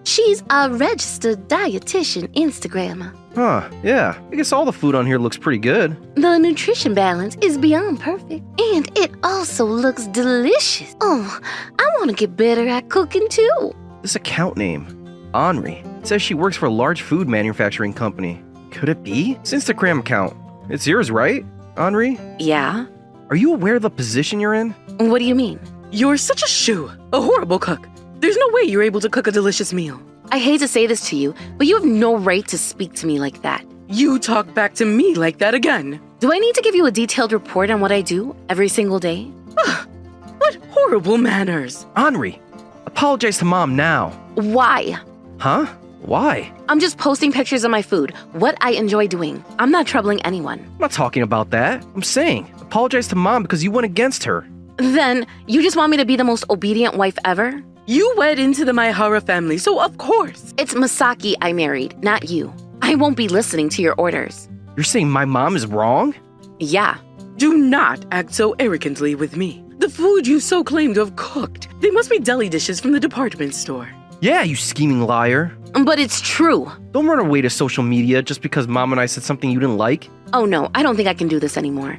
She's a registered dietitian Instagrammer. Huh, yeah. I guess all the food on here looks pretty good. The nutrition balance is beyond perfect, and it also looks delicious. Oh, I want to get better at cooking too. This account name, Henri, says she works for a large food manufacturing company. Could it be? It's Instagram account. It's yours, right, Henri? Yeah? Are you aware of the position you're in? What do you mean? You're such a shoo, a horrible cook. There's no way you're able to cook a delicious meal. I hate to say this to you, but you have no right to speak to me like that. You talk back to me like that again. Do I need to give you a detailed report on what I do every single day? What horrible manners. Henri, apologize to Mom now. Why? Huh? Why? I'm just posting pictures of my food, what I enjoy doing. I'm not troubling anyone. I'm not talking about that. I'm saying, apologize to Mom because you went against her. Then, you just want me to be the most obedient wife ever? You wed into the Maihara family, so of course. It's Misaki I married, not you. I won't be listening to your orders. You're saying my mom is wrong? Yeah. Do not act so arrogantly with me. The food you so claim to have cooked, they must be deli dishes from the department store. Yeah, you scheming liar. But it's true. Don't run away to social media just because Mom and I said something you didn't like. Oh no, I don't think I can do this anymore.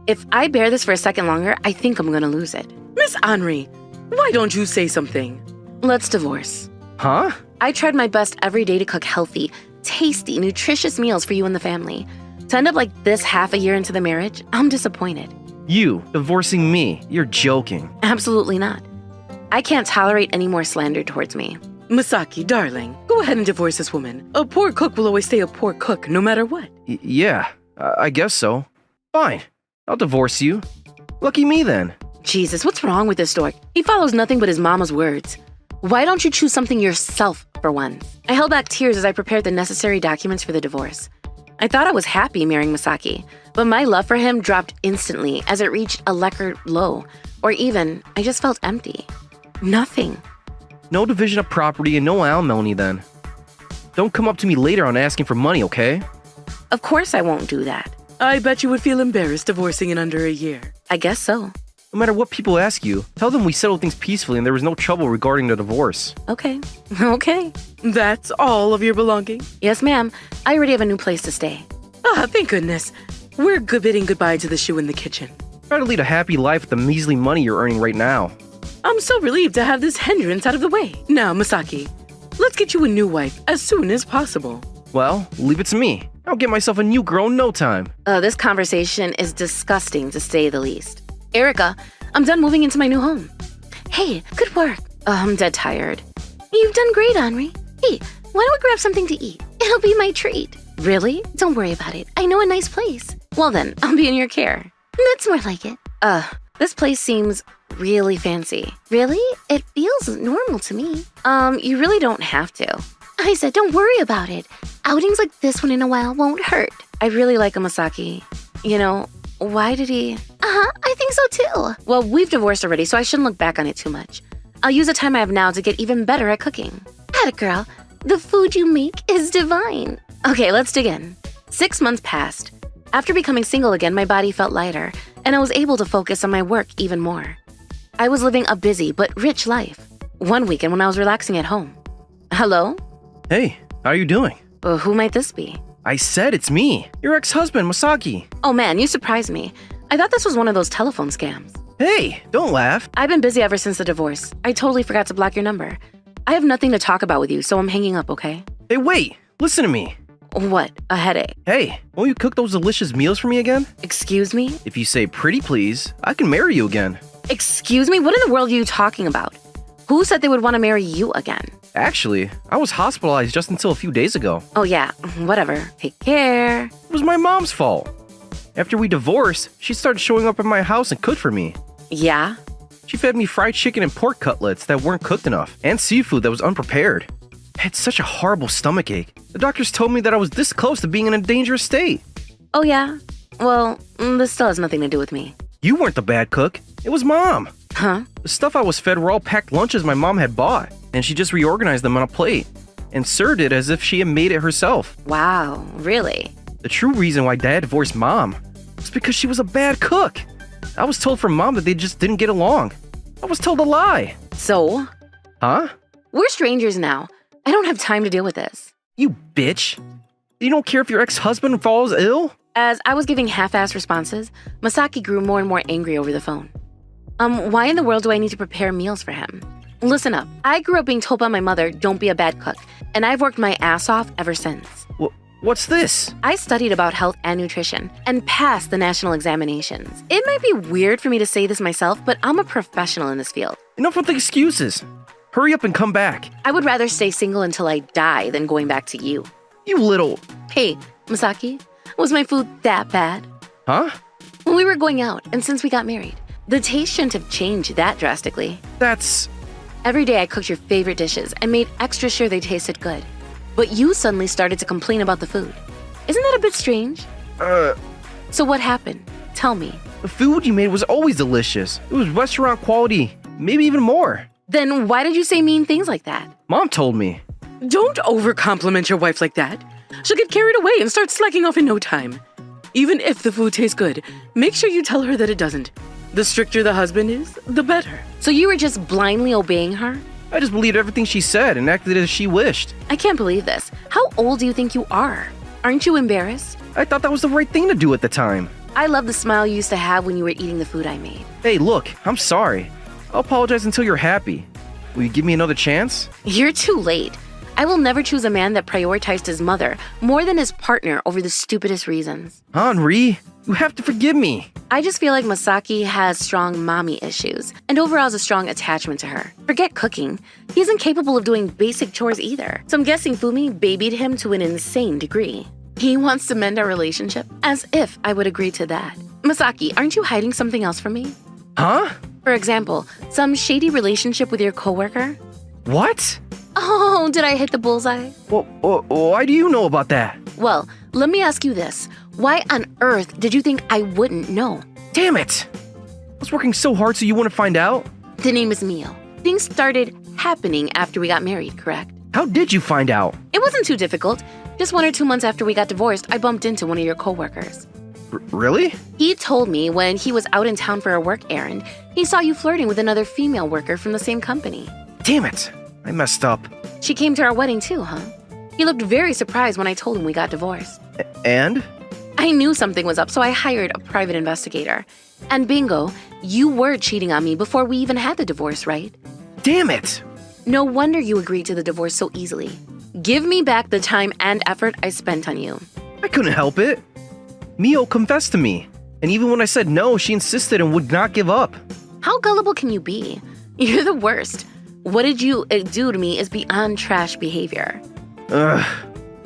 If I bear this for a second longer, I think I'm gonna lose it. Miss Henri, why don't you say something? Let's divorce. Huh? I tried my best every day to cook healthy, tasty, nutritious meals for you and the family. To end up like this half a year into the marriage, I'm disappointed. You, divorcing me. You're joking. Absolutely not. I can't tolerate any more slander towards me. Misaki, darling, go ahead and divorce this woman. A poor cook will always stay a poor cook no matter what. Yeah, I guess so. Fine. I'll divorce you. Lucky me then. Jesus, what's wrong with this dork? He follows nothing but his mama's words. Why don't you choose something yourself for once? I held back tears as I prepared the necessary documents for the divorce. I thought I was happy marrying Misaki, but my love for him dropped instantly as it reached a record low, or even, I just felt empty. Nothing. No division of property and no alimony then. Don't come up to me later on asking for money, okay? Of course I won't do that. I bet you would feel embarrassed divorcing in under a year. I guess so. No matter what people ask you, tell them we settled things peacefully and there was no trouble regarding the divorce. Okay. Okay. That's all of your belongings? Yes, ma'am. I already have a new place to stay. Ah, thank goodness. We're bidding goodbye to the shoe in the kitchen. Try to lead a happy life with the measly money you're earning right now. I'm so relieved to have this hindrance out of the way. Now, Misaki, let's get you a new wife as soon as possible. Well, leave it to me. I'll get myself a new girl in no time. This conversation is disgusting to say the least. Erica, I'm done moving into my new home. Hey, good work. I'm dead tired. You've done great, Henri. Hey, why don't we grab something to eat? It'll be my treat. Really? Don't worry about it. I know a nice place. Well then, I'll be in your care. That's more like it. This place seems really fancy. Really? It feels normal to me. You really don't have to. I said don't worry about it. Outings like this one in a while won't hurt. I really like him, Masaki. You know, why did he? I think so too. Well, we've divorced already, so I shouldn't look back on it too much. I'll use the time I have now to get even better at cooking. Atta girl, the food you make is divine. Okay, let's dig in. 6 months passed. After becoming single again, my body felt lighter, and I was able to focus on my work even more. I was living a busy but rich life. One weekend when I was relaxing at home. Hello? Hey, how are you doing? Who might this be? I said it's me, your ex-husband, Masaki. Oh man, you surprised me. I thought this was one of those telephone scams. Hey, don't laugh. I've been busy ever since the divorce. I totally forgot to block your number. I have nothing to talk about with you, so I'm hanging up, okay? Hey, wait, listen to me. What? A headache? Hey, won't you cook those delicious meals for me again? Excuse me? If you say pretty please, I can marry you again. Excuse me? What in the world are you talking about? Who said they would want to marry you again? Actually, I was hospitalized just until a few days ago. Oh yeah, whatever. Take care. It was my mom's fault. After we divorced, she started showing up at my house and cooked for me. Yeah? She fed me fried chicken and pork cutlets that weren't cooked enough, and seafood that was unprepared. I had such a horrible stomachache. The doctors told me that I was this close to being in a dangerous state. Oh yeah? Well, this still has nothing to do with me. You weren't the bad cook. It was Mom. Huh? The stuff I was fed were all packed lunches my mom had bought, and she just reorganized them on a plate and served it as if she had made it herself. Wow, really? The true reason why Dad divorced Mom was because she was a bad cook. I was told from Mom that they just didn't get along. I was told a lie. So? Huh? We're strangers now. I don't have time to deal with this. You bitch. You don't care if your ex-husband falls ill? As I was giving half-assed responses, Masaki grew more and more angry over the phone. Why in the world do I need to prepare meals for him? Listen up. I grew up being told by my mother, don't be a bad cook, and I've worked my ass off ever since. What's this? I studied about health and nutrition and passed the national examinations. It might be weird for me to say this myself, but I'm a professional in this field. Enough with the excuses. Hurry up and come back. I would rather stay single until I die than going back to you. You little... Hey, Masaki, was my food that bad? Huh? When we were going out, and since we got married, the taste shouldn't have changed that drastically. That's... Every day I cooked your favorite dishes and made extra sure they tasted good. But you suddenly started to complain about the food. Isn't that a bit strange? So what happened? Tell me. The food you made was always delicious. It was restaurant quality, maybe even more. Then why did you say mean things like that? Mom told me. Don't overcompliment your wife like that. She'll get carried away and start slacking off in no time. Even if the food tastes good, make sure you tell her that it doesn't. The stricter the husband is, the better. So you were just blindly obeying her? I just believed everything she said and acted as she wished. I can't believe this. How old do you think you are? Aren't you embarrassed? I thought that was the right thing to do at the time. I love the smile you used to have when you were eating the food I made. Hey, look, I'm sorry. I'll apologize until you're happy. Will you give me another chance? You're too late. I will never choose a man that prioritized his mother more than his partner over the stupidest reasons. Henri, you have to forgive me. I just feel like Masaki has strong mommy issues and overall has a strong attachment to her. Forget cooking. He isn't capable of doing basic chores either. So I'm guessing Fumi babied him to an insane degree. He wants to mend our relationship? As if I would agree to that. Masaki, aren't you hiding something else from me? Huh? For example, some shady relationship with your coworker? What? Oh, did I hit the bullseye? Why do you know about that? Well, let me ask you this. Why on earth did you think I wouldn't know? Damn it! I was working so hard so you wouldn't find out. The name is Mio. Things started happening after we got married, correct? How did you find out? It wasn't too difficult. Just 1 or 2 months after we got divorced, I bumped into one of your coworkers. Really? He told me when he was out in town for a work errand, he saw you flirting with another female worker from the same company. Damn it! I messed up. She came to our wedding too, huh? He looked very surprised when I told him we got divorced. And? I knew something was up, so I hired a private investigator. And bingo, you were cheating on me before we even had the divorce, right? Damn it! No wonder you agreed to the divorce so easily. Give me back the time and effort I spent on you. I couldn't help it. Mio confessed to me. And even when I said no, she insisted and would not give up. How gullible can you be? You're the worst. What did you do to me is beyond trash behavior. Ugh.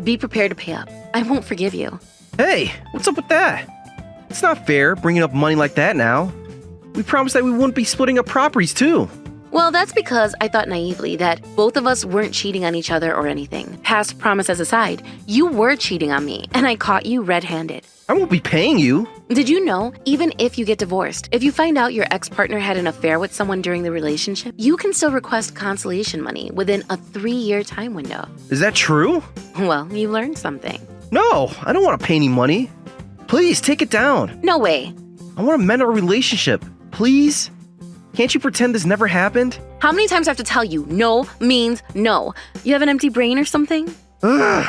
Be prepared to pay up. I won't forgive you. Hey, what's up with that? It's not fair bringing up money like that now. We promised that we wouldn't be splitting up properties too. Well, that's because I thought naively that both of us weren't cheating on each other or anything. Past promises aside, you were cheating on me, and I caught you red-handed. I won't be paying you. Did you know, even if you get divorced, if you find out your ex-partner had an affair with someone during the relationship, you can still request consolation money within a 3-year time window. Is that true? Well, you learned something. No, I don't want to pay any money. Please, take it down. No way. I want to mend our relationship. Please? Can't you pretend this never happened? How many times do I have to tell you no means no? You have an empty brain or something? Ugh.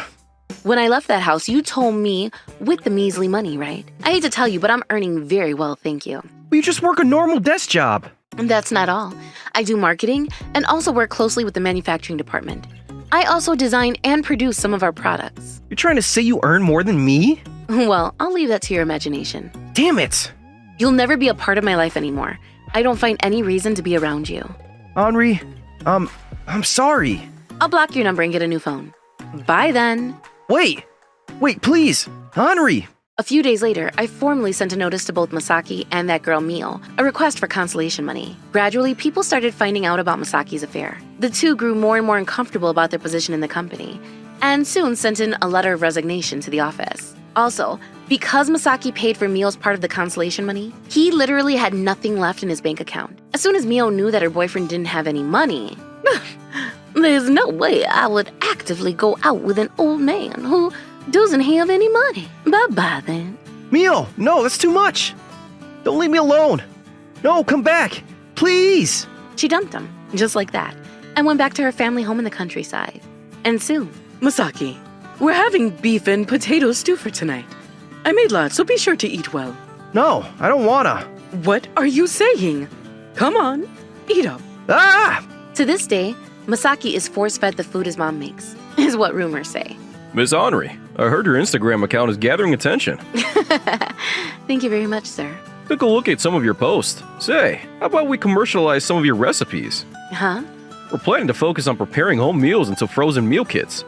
When I left that house, you told me with the measly money, right? I hate to tell you, but I'm earning very well, thank you. Well, you just work a normal desk job. And that's not all. I do marketing and also work closely with the manufacturing department. I also design and produce some of our products. You're trying to say you earn more than me? Well, I'll leave that to your imagination. Damn it! You'll never be a part of my life anymore. I don't find any reason to be around you. Henri, I'm sorry. I'll block your number and get a new phone. Bye then. Wait, please. Henri! A few days later, I formally sent a notice to both Masaki and that girl Mio, a request for consolation money. Gradually, people started finding out about Masaki's affair. The two grew more and more uncomfortable about their position in the company, and soon sent in a letter of resignation to the office. Also, because Masaki paid for Mio's part of the consolation money, he literally had nothing left in his bank account. As soon as Mio knew that her boyfriend didn't have any money, there's no way I would actively go out with an old man who doesn't have any money. Bye-bye then. Mio, no, that's too much. Don't leave me alone. No, come back. Please. She dumped him, just like that, and went back to her family home in the countryside. And soon, Masaki, we're having beef and potato stew for tonight. I made lots, so be sure to eat well. No, I don't wanna. What are you saying? Come on, eat up. Ah! to this day, Masaki is force-fed the food his mom makes, is what rumors say. Miss Henri, I heard your Instagram account is gathering attention. Thank you very much, sir. Took a look at some of your posts. Say, how about we commercialize some of your recipes? Huh? We're planning to focus on preparing home meals into frozen meal kits.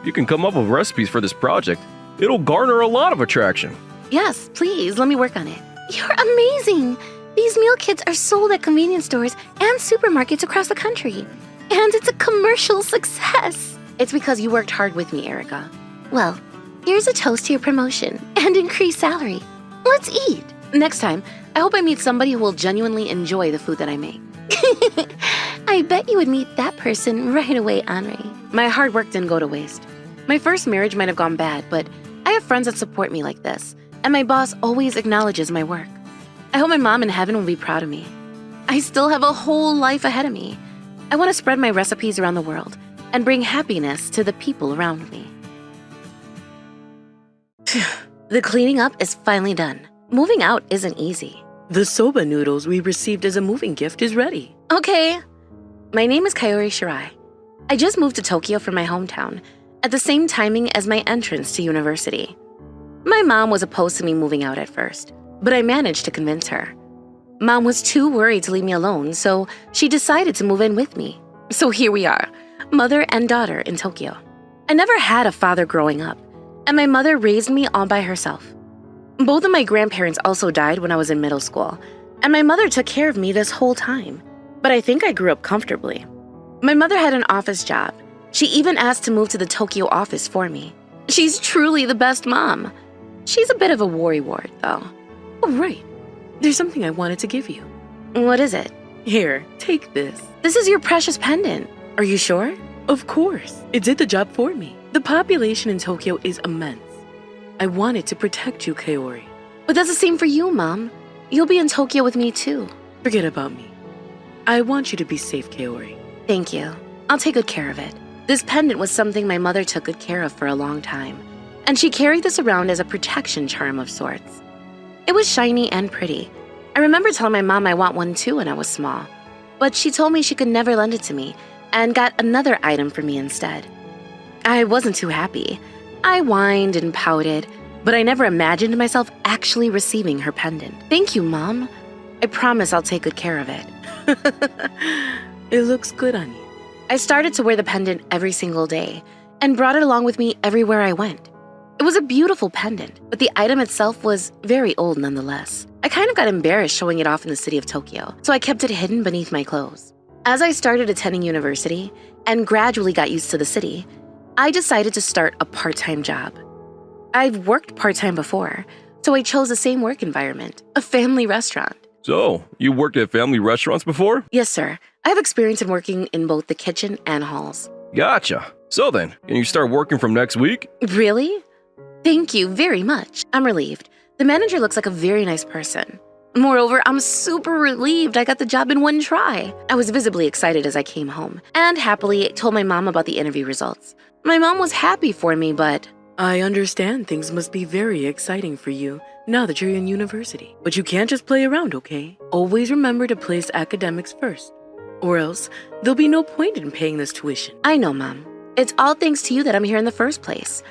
You can come up with recipes for this project. It'll garner a lot of attraction. Yes, please, let me work on it. You're amazing! These meal kits are sold at convenience stores and supermarkets across the country. And it's a commercial success. It's because you worked hard with me, Erica. Well, here's a toast to your promotion and increased salary. Let's eat. Next time, I hope I meet somebody who will genuinely enjoy the food that I make. I bet you would meet that person right away, Henri. My hard work didn't go to waste. My first marriage might have gone bad, but I have friends that support me like this, and my boss always acknowledges my work. I hope my mom in heaven will be proud of me. I still have a whole life ahead of me. I want to spread my recipes around the world and bring happiness to the people around me. The cleaning up is finally done. Moving out isn't easy. The soba noodles we received as a moving gift is ready. Okay. My name is Kaori Shirai. I just moved to Tokyo from my hometown at the same timing as my entrance to university. My mom was opposed to me moving out at first, but I managed to convince her. Mom was too worried to leave me alone, so she decided to move in with me. So here we are, mother and daughter in Tokyo. I never had a father growing up, and my mother raised me all by herself. Both of my grandparents also died when I was in middle school, and my mother took care of me this whole time. But I think I grew up comfortably. My mother had an office job. She even asked to move to the Tokyo office for me. She's truly the best mom. She's a bit of a worrywart, though. Oh, right. There's something I wanted to give you. What is it? Here, take this. This is your precious pendant. Are you sure? Of course. It did the job for me. The population in Tokyo is immense. I wanted to protect you, Kaori. But that's the same for you, Mom. You'll be in Tokyo with me, too. Forget about me. I want you to be safe, Kaori. Thank you. I'll take good care of it. This pendant was something my mother took good care of for a long time, and she carried this around as a protection charm of sorts. It was shiny and pretty. I remember telling my mom I want one too when I was small, but she told me she could never lend it to me and got another item for me instead. I wasn't too happy. I whined and pouted, but I never imagined myself actually receiving her pendant. Thank you, Mom. I promise I'll take good care of it. It looks good on you. I started to wear the pendant every single day and brought it along with me everywhere I went. It was a beautiful pendant, but the item itself was very old nonetheless. I kind of got embarrassed showing it off in the city of Tokyo, so I kept it hidden beneath my clothes. As I started attending university and gradually got used to the city, I decided to start a part-time job. I've worked part-time before, so I chose the same work environment, a family restaurant. So, you worked at family restaurants before? Yes, sir. I have experience in working in both the kitchen and halls. Gotcha. So then, can you start working from next week? Really? Thank you very much. I'm relieved. The manager looks like a very nice person. Moreover, I'm super relieved I got the job in one try. I was visibly excited as I came home, and happily told my mom about the interview results. My mom was happy for me, but I understand things must be very exciting for you now that you're in university. But you can't just play around, okay? Always remember to place academics first, or else there'll be no point in paying this tuition. I know, Mom. It's all thanks to you that I'm here in the first place.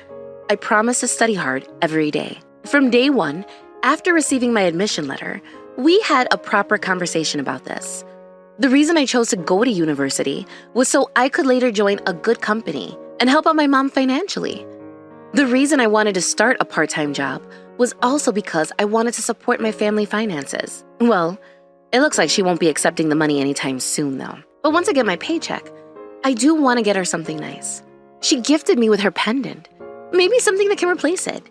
I promise to study hard every day. From day one, after receiving my admission letter, we had a proper conversation about this. The reason I chose to go to university was so I could later join a good company and help out my mom financially. The reason I wanted to start a part-time job was also because I wanted to support my family finances. Well, it looks like she won't be accepting the money anytime soon, though. But once I get my paycheck, I do want to get her something nice. She gifted me with her pendant. Maybe something that can replace it.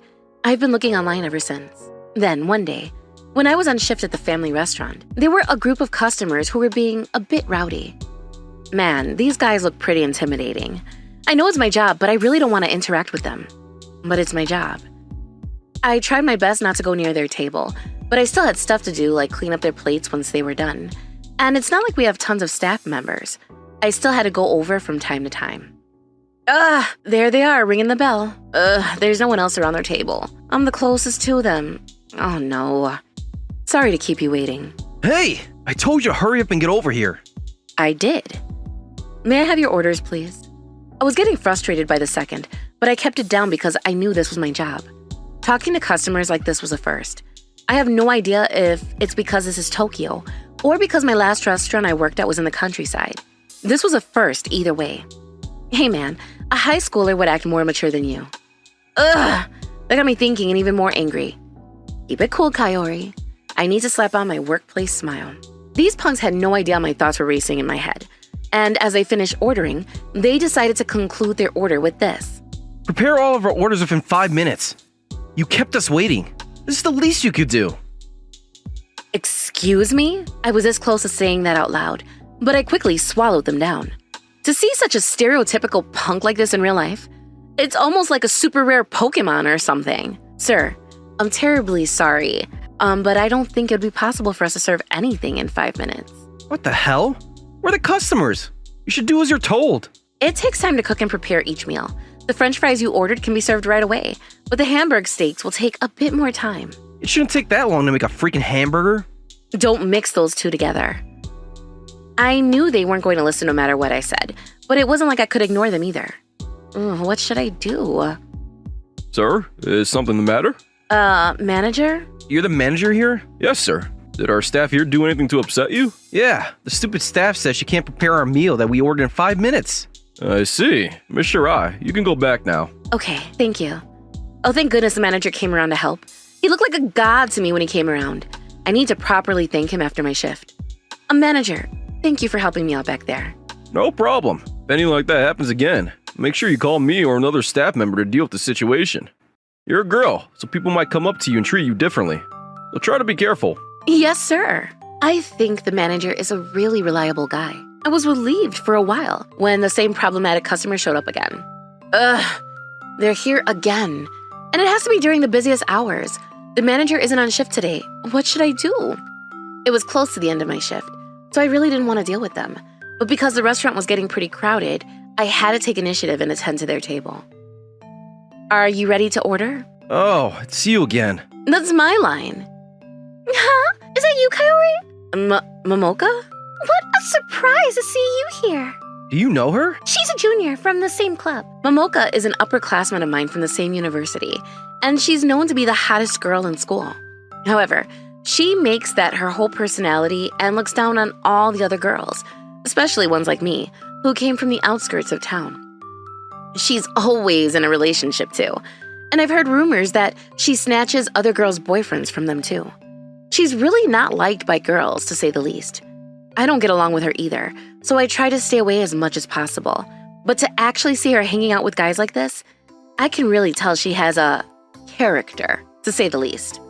I've been looking online ever since. Then, one day, when I was on shift at the family restaurant, there were a group of customers who were being a bit rowdy. Man, these guys look pretty intimidating. I know it's my job, but I really don't want to interact with them. But it's my job. I tried my best not to go near their table, but I still had stuff to do, like clean up their plates once they were done. And it's not like we have tons of staff members. I still had to go over from time to time. There they are, ringing the bell. There's no one else around their table. I'm the closest to them. Oh no. Sorry to keep you waiting. Hey, I told you to hurry up and get over here. I did. May I have your orders, please? I was getting frustrated by the second, but I kept it down because I knew this was my job. Talking to customers like this was a first. I have no idea if it's because this is Tokyo or because my last restaurant I worked at was in the countryside. This was a first either way. Hey man, a high schooler would act more mature than you. That got me thinking and even more angry. Keep it cool, Kaori. I need to slap on my workplace smile. These punks had no idea my thoughts were racing in my head. And as I finished ordering, they decided to conclude their order with this. Prepare all of our orders within 5 minutes. You kept us waiting. This is the least you could do. Excuse me? I was this close to saying that out loud, but I quickly swallowed them down. To see such a stereotypical punk like this in real life, it's almost like a super rare Pokemon or something. Sir, I'm terribly sorry, but I don't think it would be possible for us to serve anything in 5 minutes. What the hell? We're the customers. You should do as you're told. It takes time to cook and prepare each meal. The french fries you ordered can be served right away, but the hamburg steaks will take a bit more time. It shouldn't take that long to make a freaking hamburger. Don't mix those two together. I knew they weren't going to listen no matter what I said, but it wasn't like I could ignore them either. What should I do? Sir, is something the matter? Manager? You're the manager here? Yes, sir. Did our staff here do anything to upset you? Yeah, the stupid staff says she can't prepare our meal that we ordered in 5 minutes. I see. Miss Shirai, you can go back now. Okay, thank you. Oh, thank goodness the manager came around to help. He looked like a god to me when he came around. I need to properly thank him after my shift. Manager, thank you for helping me out back there. No problem. If anything like that happens again, make sure you call me or another staff member to deal with the situation. You're a girl, so people might come up to you and treat you differently. So try to be careful. Yes, sir. I think the manager is a really reliable guy. I was relieved for a while when the same problematic customer showed up again. They're here again. And it has to be during the busiest hours. The manager isn't on shift today. What should I do? It was close to the end of my shift, so I really didn't want to deal with them. But because the restaurant was getting pretty crowded, I had to take initiative and attend to their table. Are you ready to order? Oh, it's you again. That's my line. Huh? Is that you, Kaori? Momoka? What a surprise to see you here. Do you know her? She's a junior from the same club. Momoka is an upperclassman of mine from the same university, and she's known to be the hottest girl in school. However, she makes that her whole personality and looks down on all the other girls, especially ones like me, who came from the outskirts of town. She's always in a relationship too, and I've heard rumors that she snatches other girls' boyfriends from them too. She's really not liked by girls, to say the least. I don't get along with her either, so I try to stay away as much as possible. But to actually see her hanging out with guys like this, I can really tell she has a character, to say the least.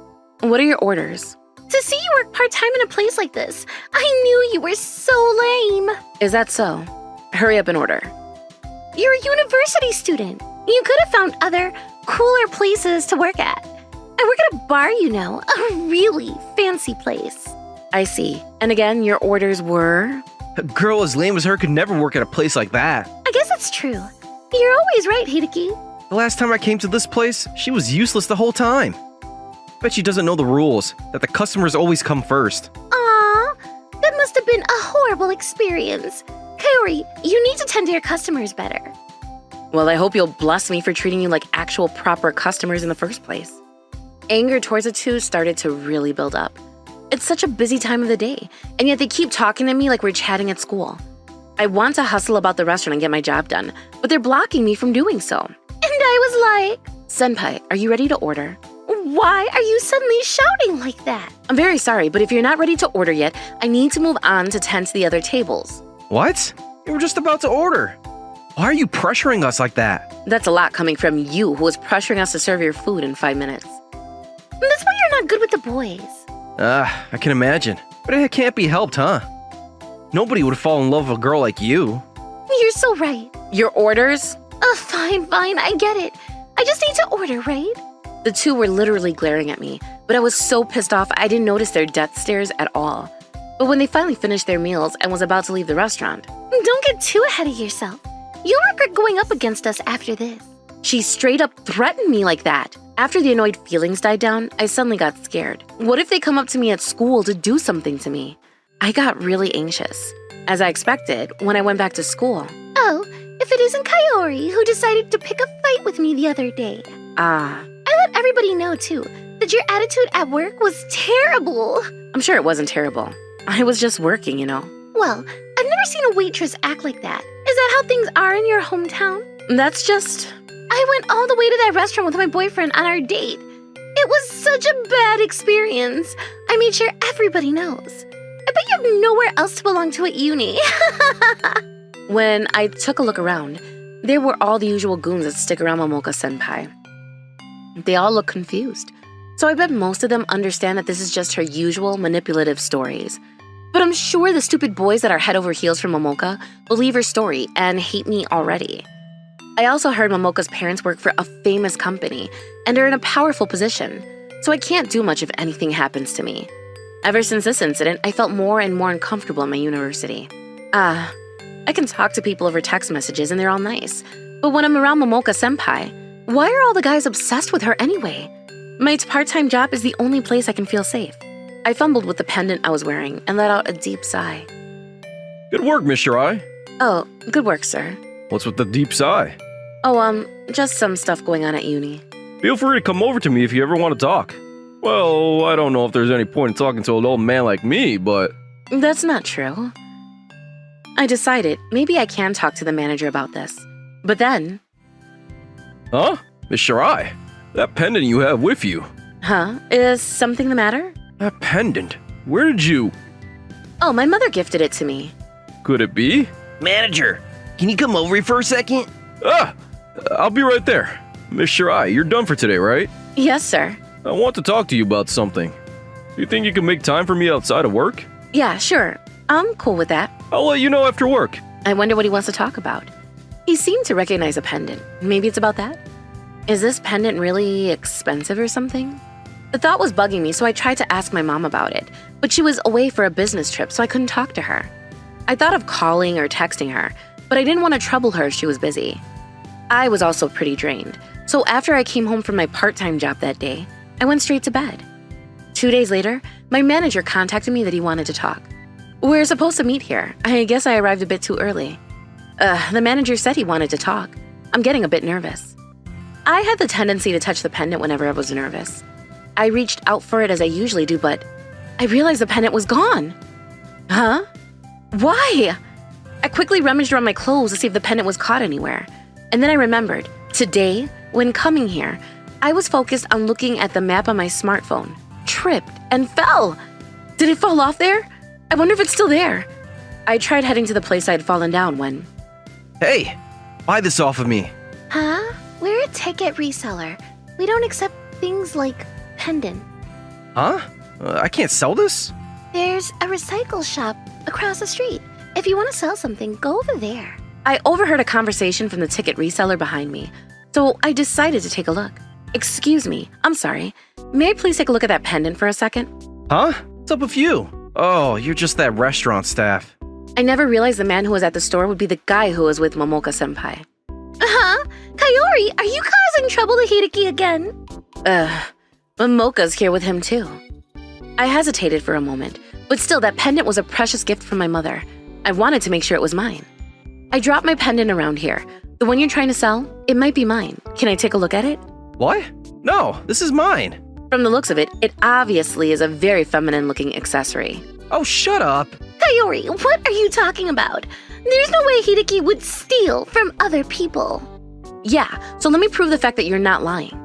What are your orders? To see you work part-time in a place like this, I knew you were so lame. Is that so? Hurry up and order. You're a university student. You could have found other, cooler places to work at. I work at a bar, a really fancy place. I see. And again, your orders were? A girl as lame as her could never work at a place like that. I guess it's true. You're always right, Hideki. The last time I came to this place, she was useless the whole time. Bet she doesn't know the rules, that the customers always come first. Aw, that must have been a horrible experience. Kaori, you need to tend to your customers better. Well, I hope you'll bless me for treating you like actual proper customers in the first place. Anger towards the two started to really build up. It's such a busy time of the day, and yet they keep talking to me like we're chatting at school. I want to hustle about the restaurant and get my job done, but they're blocking me from doing so. And I was like, Senpai, are you ready to order? why are you suddenly shouting like that? I'm very sorry, but if you're not ready to order yet, I need to move on to tend to the other tables. What? You were just about to order. Why are you pressuring us like that? That's a lot coming from you, who was pressuring us to serve your food in 5 minutes. That's why you're not good with the boys. I can imagine. But it can't be helped, huh? Nobody would fall in love with a girl like you. You're so right. Your orders? Fine, I get it. I just need to order, right? The two were literally glaring at me, but I was so pissed off I didn't notice their death stares at all. But when they finally finished their meals and was about to leave the restaurant, Don't get too ahead of yourself. You'll regret going up against us after this. she straight up threatened me like that. After the annoyed feelings died down, I suddenly got scared. What if they come up to me at school to do something to me? I got really anxious. As I expected, when I went back to school. Oh, if it isn't Kaori who decided to pick a fight with me the other day. Ah, I let everybody know, too, that your attitude at work was terrible. I'm sure it wasn't terrible. I was just working, you know. Well, I've never seen a waitress act like that. Is that how things are in your hometown? That's just... I went all the way to that restaurant with my boyfriend on our date. It was such a bad experience. I made sure everybody knows. I bet you have nowhere else to belong to at uni. When I took a look around, there were all the usual goons that stick around Momoka-senpai. They all look confused. So I bet most of them understand that this is just her usual manipulative stories. But I'm sure the stupid boys that are head over heels for Momoka believe her story and hate me already. I also heard Momoka's parents work for a famous company and are in a powerful position, so I can't do much if anything happens to me. Ever since this incident, I felt more and more uncomfortable in my university. I can talk to people over text messages and they're all nice. But when I'm around Momoka-senpai, why are all the guys obsessed with her anyway? My part-time job is the only place I can feel safe. I fumbled with the pendant I was wearing and let out a deep sigh. Good work, Miss Shirai. Oh, good work, sir. What's with the deep sigh? Oh, just some stuff going on at uni. Feel free to come over to me if you ever want to talk. Well, I don't know if there's any point in talking to an old man like me, but... That's not true. I decided maybe I can talk to the manager about this. But then... Huh? Miss Shirai, that pendant you have with you. Huh? Is something the matter? That pendant? Where did you... Oh, my mother gifted it to me. Could it be? Manager, can you come over here for a second? I'll be right there. Miss Shirai, you're done for today, right? Yes, sir. I want to talk to you about something. Do you think you can make time for me outside of work? Yeah, sure. I'm cool with that. I'll let you know after work. I wonder what he wants to talk about. He seemed to recognize a pendant. Maybe it's about that? Is this pendant really expensive or something? The thought was bugging me, so I tried to ask my mom about it, but she was away for a business trip, so I couldn't talk to her. I thought of calling or texting her, but I didn't want to trouble her if she was busy. I was also pretty drained, so after I came home from my part-time job that day, I went straight to bed. 2 days later, my manager contacted me that he wanted to talk. We're supposed to meet here. I guess I arrived a bit too early. The manager said he wanted to talk. I'm getting a bit nervous. I had the tendency to touch the pendant whenever I was nervous. I reached out for it as I usually do, but I realized the pendant was gone. Huh? Why? I quickly rummaged around my clothes to see if the pendant was caught anywhere. And then I remembered, today, when coming here, I was focused on looking at the map on my smartphone, tripped, and fell. Did it fall off there? I wonder if it's still there. I tried heading to the place I had fallen down when... Hey, buy this off of me. Huh? We're a ticket reseller. We don't accept things like pendant. Huh? I can't sell this? There's a recycle shop across the street. If you want to sell something, go over there. I overheard a conversation from the ticket reseller behind me, so I decided to take a look. Excuse me, I'm sorry. May I please take a look at that pendant for a second? Huh? What's up with you? Oh, you're just that restaurant staff. I never realized the man who was at the store would be the guy who was with Momoka-senpai. Uh-huh. Kayori, are you causing trouble to Hideki again? Momoka's here with him too. I hesitated for a moment, but still that pendant was a precious gift from my mother. I wanted to make sure it was mine. I dropped my pendant around here. The one you're trying to sell, it might be mine. Can I take a look at it? What? No, this is mine. From the looks of it, it obviously is a very feminine-looking accessory. Oh, shut up. Kayori, what are you talking about? There's no way Hideki would steal from other people. Yeah, so let me prove the fact that you're not lying.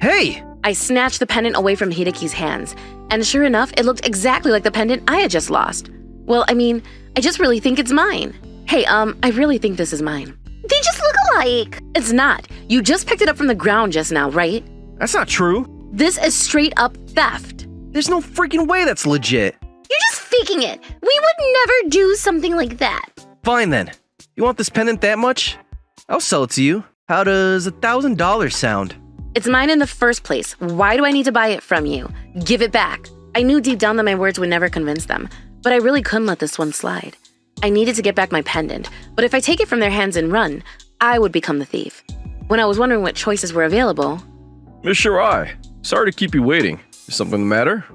Hey! I snatched the pendant away from Hideki's hands, and sure enough, it looked exactly like the pendant I had just lost. Well, I mean, I just really think it's mine. Hey, I really think this is mine. They just look alike. It's not. You just picked it up from the ground just now, right? That's not true. This is straight up theft. There's no freaking way that's legit. You're just faking it. We would never do something like that. Fine then. You want this pendant that much? I'll sell it to you. How does $1,000 sound? It's mine in the first place. Why do I need to buy it from you? Give it back. I knew deep down that my words would never convince them, but I really couldn't let this one slide. I needed to get back my pendant, but if I take it from their hands and run, I would become the thief. When I was wondering what choices were available... Miss Shirai, sorry to keep you waiting. Is something the matter?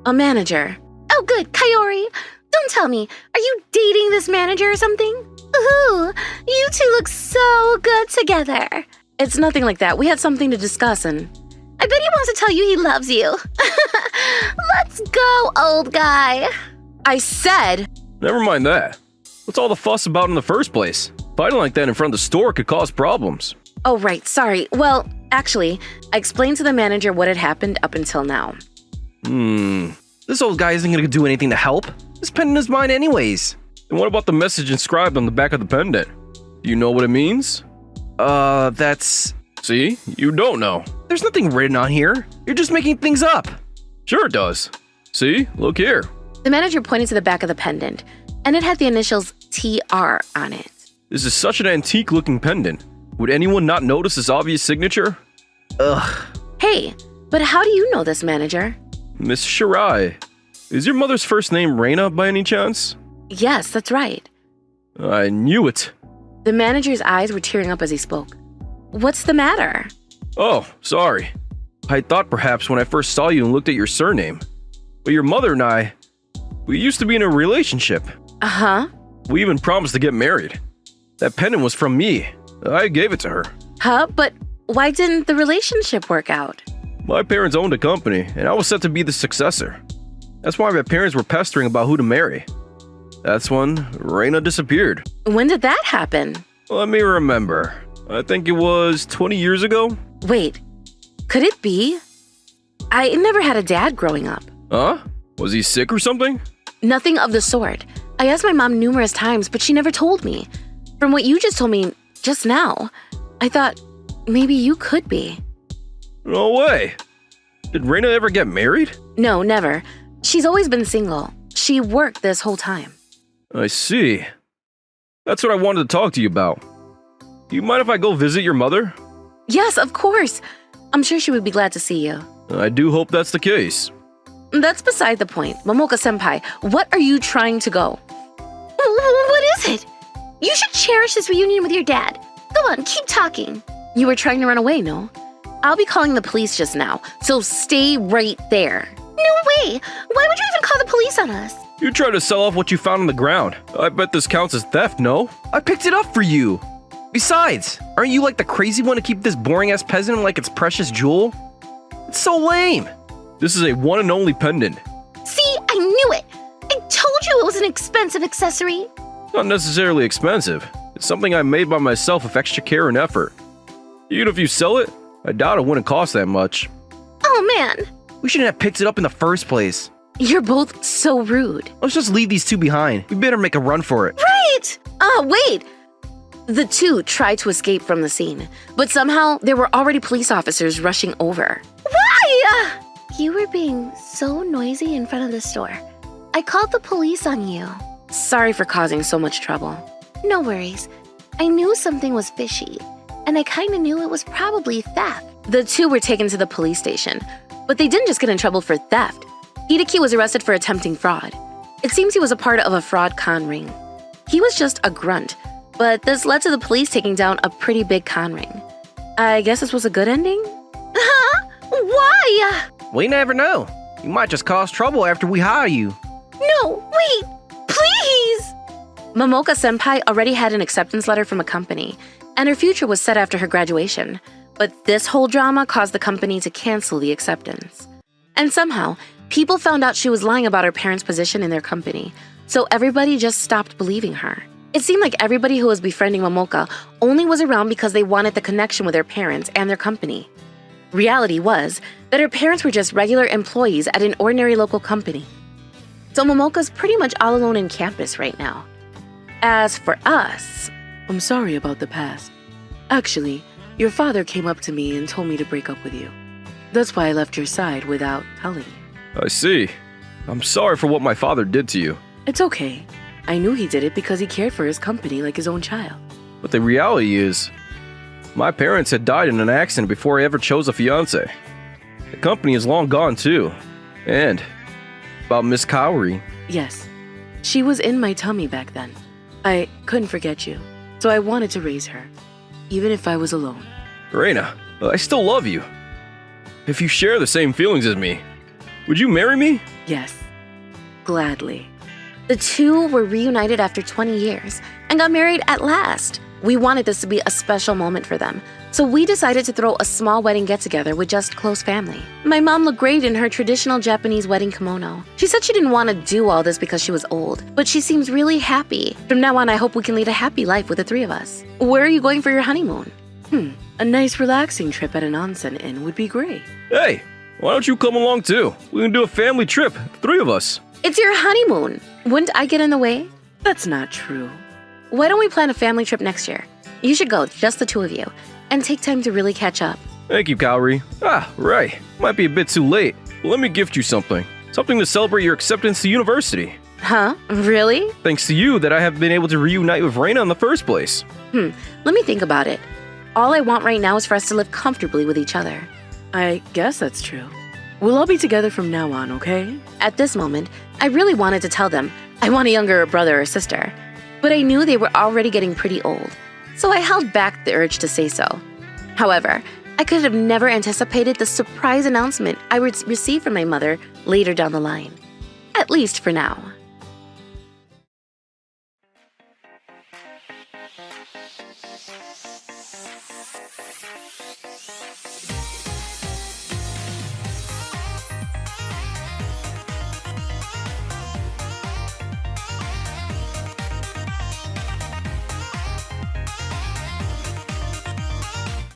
A manager. Oh, good, Kayori. Don't tell me. Are you dating this manager or something? Ooh, you two look so good together. It's nothing like that. We had something to discuss and... I bet he wants to tell you he loves you. Let's go, old guy. I said... Never mind that. What's all the fuss about in the first place? Fighting like that in front of the store could cause problems. Oh, right. Sorry. Well, actually, I explained to the manager what had happened up until now. This old guy isn't gonna do anything to help. This pendant is mine anyways. And what about the message inscribed on the back of the pendant? Do you know what it means? That's... See? You don't know. There's nothing written on here. You're just making things up. Sure it does. See? Look here. The manager pointed to the back of the pendant, and it had the initials TR on it. This is such an antique-looking pendant. Would anyone not notice this obvious signature? Ugh. Hey, but how do you know this, manager? Miss Shirai, is your mother's first name Reina by any chance? Yes, that's right. I knew it. The manager's eyes were tearing up as he spoke. What's the matter? Oh, sorry. I thought perhaps when I first saw you and looked at your surname. But your mother and I, we used to be in a relationship. Uh-huh. We even promised to get married. That pendant was from me. I gave it to her. Huh? But why didn't the relationship work out? My parents owned a company, and I was set to be the successor. That's why my parents were pestering about who to marry. That's when Reina disappeared. When did that happen? Let me remember. I think it was 20 years ago? Wait, could it be? I never had a dad growing up. Huh? Was he sick or something? Nothing of the sort. I asked my mom numerous times, but she never told me. From what you just told me just now, I thought maybe you could be. No way. Did Reina ever get married? No, never. She's always been single. She worked this whole time. I see. That's what I wanted to talk to you about. Do you mind if I go visit your mother? Yes, of course. I'm sure she would be glad to see you. I do hope that's the case. That's beside the point. Momoka-senpai, what are you trying to go? What is it? You should cherish this reunion with your dad. Go on, keep talking. You were trying to run away, no? I'll be calling the police just now, so stay right there. No way! Why would you even call the police on us? You tried to sell off what you found on the ground. I bet this counts as theft, no? I picked it up for you. Besides, aren't you like the crazy one to keep this boring-ass peasant like its precious jewel? It's so lame. This is a one and only pendant. See, I knew it. I told you it was an expensive accessory. Not necessarily expensive. It's something I made by myself with extra care and effort. Even if you sell it, I doubt it wouldn't cost that much. Oh man. We shouldn't have picked it up in the first place. You're both so rude. Let's just leave these two behind. We better make a run for it. Right! Wait! The two tried to escape from the scene, but somehow there were already police officers rushing over. Why? You were being so noisy in front of the store. I called the police on you. Sorry for causing so much trouble. No worries. I knew something was fishy, and I kinda knew it was probably theft. The two were taken to the police station, but they didn't just get in trouble for theft. Hideki was arrested for attempting fraud. It seems he was a part of a fraud con ring. He was just a grunt, but this led to the police taking down a pretty big con ring. I guess this was a good ending? Huh? Why? We never know. You might just cause trouble after we hire you. No, wait! Please! Momoka Senpai already had an acceptance letter from a company, and her future was set after her graduation. But this whole drama caused the company to cancel the acceptance. And somehow, people found out she was lying about her parents' position in their company, so everybody just stopped believing her. It seemed like everybody who was befriending Momoka only was around because they wanted the connection with their parents and their company. Reality was that her parents were just regular employees at an ordinary local company. So Momoka's pretty much all alone in campus right now. As for us, I'm sorry about the past. Actually, your father came up to me and told me to break up with you. That's why I left your side without telling you. I see. I'm sorry for what my father did to you. It's okay. I knew he did it because he cared for his company like his own child. But the reality is, my parents had died in an accident before I ever chose a fiance. The company is long gone too. And about Miss Kaori, Yes, she was in my tummy back then. I couldn't forget you, so I wanted to raise her, even if I was alone. Reina, I still love you. If you share the same feelings as me, would you marry me? Yes, gladly. the two were reunited after 20 years and got married at last. We wanted this to be a special moment for them, so we decided to throw a small wedding get-together with just close family. My mom looked great in her traditional Japanese wedding kimono. She said she didn't want to do all this because she was old, but she seems really happy. From now on, I hope we can lead a happy life with the three of us. Where are you going for your honeymoon? A nice relaxing trip at an onsen inn would be great. Hey, why don't you come along too? We can do a family trip, the three of us. It's your honeymoon. Wouldn't I get in the way? That's not true. Why don't we plan a family trip next year? You should go, just the two of you, and take time to really catch up. Thank you, Kaori. Right. Might be a bit too late. But let me gift you something. Something to celebrate your acceptance to university. Huh? Really? Thanks to you that I have been able to reunite with Reina in the first place. Let me think about it. All I want right now is for us to live comfortably with each other. I guess that's true. We'll all be together from now on, okay? At this moment, I really wanted to tell them I want a younger brother or sister, but I knew they were already getting pretty old, so I held back the urge to say so. However, I could have never anticipated the surprise announcement I would receive from my mother later down the line. At least for now.